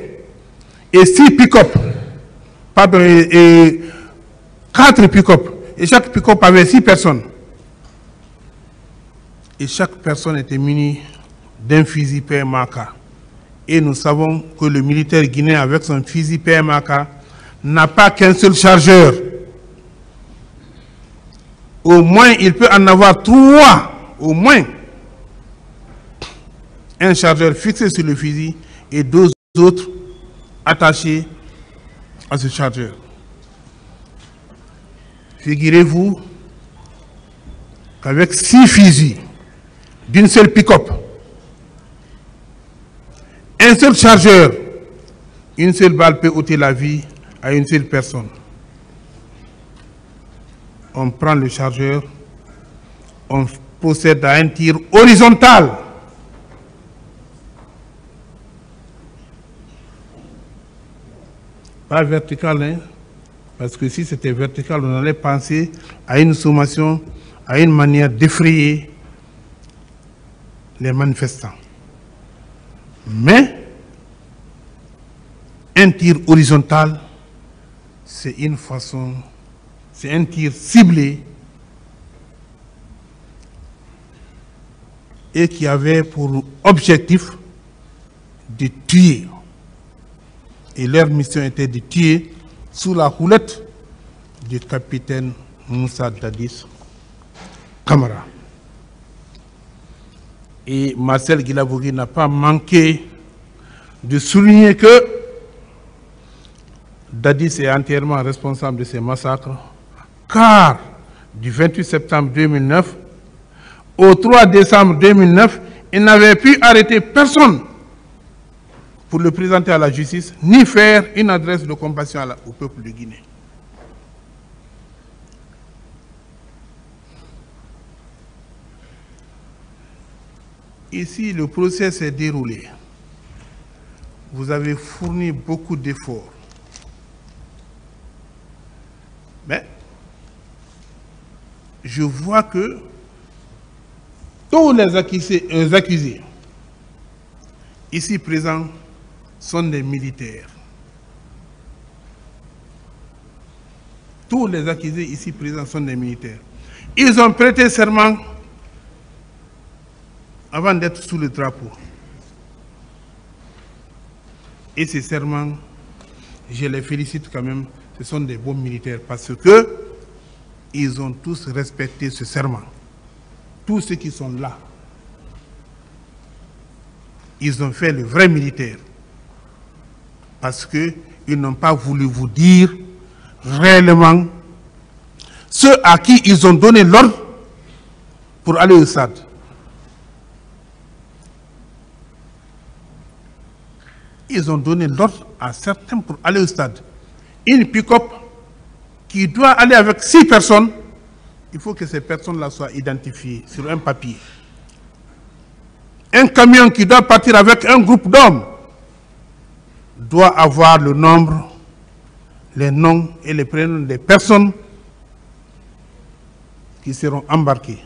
et 6 pick-up, pardon, et 4 pick-up, et chaque pick-up avait 6 personnes. Et chaque personne était munie d'un fusil PMAK. Et nous savons que le militaire guinéen avec son fusil PMAK n'a pas qu'un seul chargeur. Au moins, il peut en avoir 3, au moins. Un chargeur fixé sur le fusil et 2 autres attachés à ce chargeur. Figurez-vous qu'avec 6 fusils d'une seule pick-up, un seul chargeur, une seule balle peut ôter la vie à une seule personne. On prend le chargeur, on procède à un tir horizontal. Pas vertical, hein? Parce que si c'était vertical, on allait penser à une sommation, à une manière d'effrayer les manifestants. Mais un tir horizontal, c'est une façon, c'est un tir ciblé et qui avait pour objectif de tuer. Et leur mission était de tuer sous la houlette du capitaine Moussa Dadis Camara. Et Marcel Guilavogui n'a pas manqué de souligner que Dadis est entièrement responsable de ces massacres, car du 28 septembre 2009 au 3 décembre 2009, il n'avait pu arrêter personne pour le présenter à la justice, ni faire une adresse de compassion au peuple de Guinée. Ici, le procès s'est déroulé. Vous avez fourni beaucoup d'efforts. Mais je vois que tous les accusés ici présents sont des militaires. Tous les accusés ici présents sont des militaires. Ils ont prêté serment avant d'être sous le drapeau. Et ces serments, je les félicite quand même, ce sont des bons militaires parce que ils ont tous respecté ce serment. Tous ceux qui sont là, ils ont fait le vrai militaire parce qu'ils n'ont pas voulu vous dire réellement ceux à qui ils ont donné l'ordre pour aller au stade. Ils ont donné l'ordre à certains pour aller au stade. Une pick-up qui doit aller avec 6 personnes, il faut que ces personnes-là soient identifiées sur un papier. Un camion qui doit partir avec un groupe d'hommes doit avoir le nombre, les noms et les prénoms des personnes qui seront embarqués.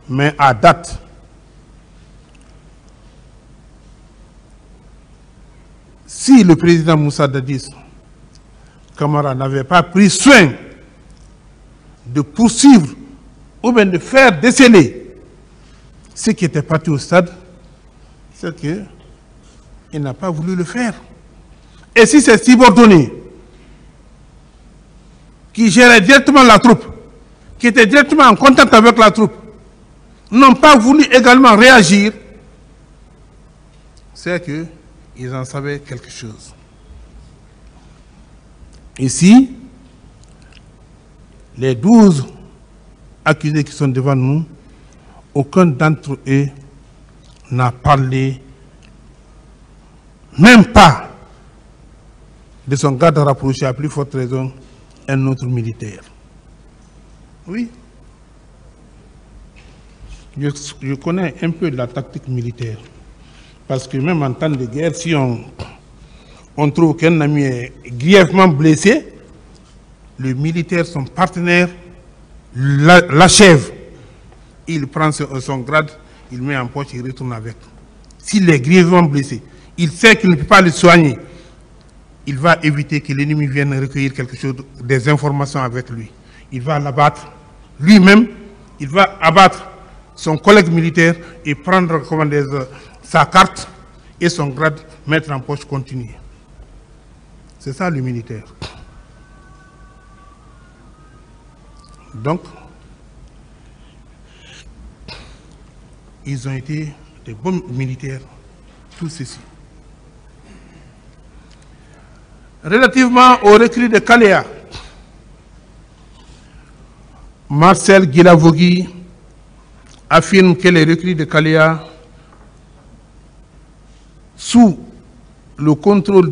Mais à date, si le président Moussa Dadis Camara n'avait pas pris soin de poursuivre ou bien de faire déceler ceux qui étaient partis au stade, c'est qu'il n'a pas voulu le faire. Et si ces subordonnés qui géraient directement la troupe, qui étaient directement en contact avec la troupe, n'ont pas voulu également réagir, c'est qu'ils en savaient quelque chose. Ici, les 12 accusés qui sont devant nous, aucun d'entre eux n'a parlé, même pas de son garde rapproché, à plus forte raison, un autre militaire. Oui. Je connais un peu de la tactique militaire. Parce que même en temps de guerre, si on trouve qu'un ami est grièvement blessé, le militaire, son partenaire, l'achève. Il prend son grade, il met en poche, il retourne avec. S'il est grièvement blessé, il sait qu'il ne peut pas le soigner. Il va éviter que l'ennemi vienne recueillir quelque chose, des informations avec lui. Il va l'abattre. Lui-même, il va abattre son collègue militaire et prendre sa carte et son grade, mettre en poche, continuer. C'est ça le militaire. Donc, ils ont été des bons militaires, tous ceci. Relativement au recrues de Kaléa, Marcel Guilavogui affirme que les recrues de Kaléa, sous le contrôle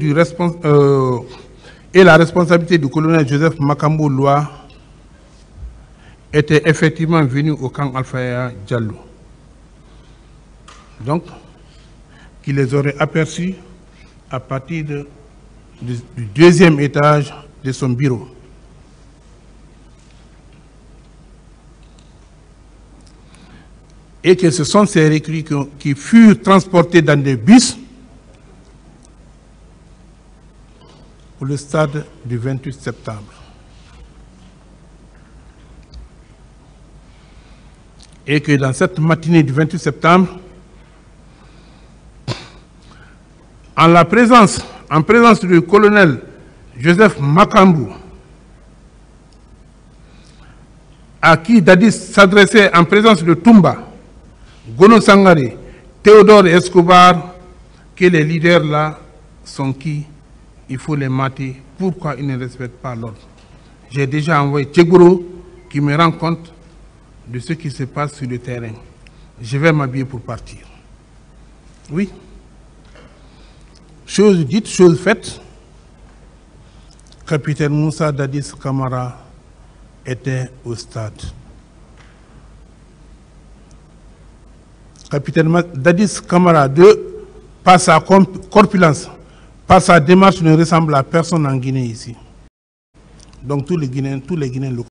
et la responsabilité du colonel Joseph Makambo Loa, étaient effectivement venus au camp Alpha Diallo. Donc, qu'il les aurait aperçus à partir du deuxième étage de son bureau. Et que ce sont ces recrues qui furent transportés dans des bus pour le stade du 28 septembre. Et que dans cette matinée du 28 septembre, en présence du colonel Joseph Makambo, à qui Dadis s'adressait en présence de Toumba, Gono Sangare, Théodore Escobar, que les leaders là sont qui? Il faut les mater. Pourquoi ils ne respectent pas l'ordre? J'ai déjà envoyé Tchegouro qui me rend compte de ce qui se passe sur le terrain. Je vais m'habiller pour partir. Oui. Chose dite, chose faite. Capitaine Moussa Dadis Camara était au stade. Capitaine Dadis Camara, par sa corpulence, par sa démarche, ne ressemble à personne en Guinée ici. Donc tous les Guinéens le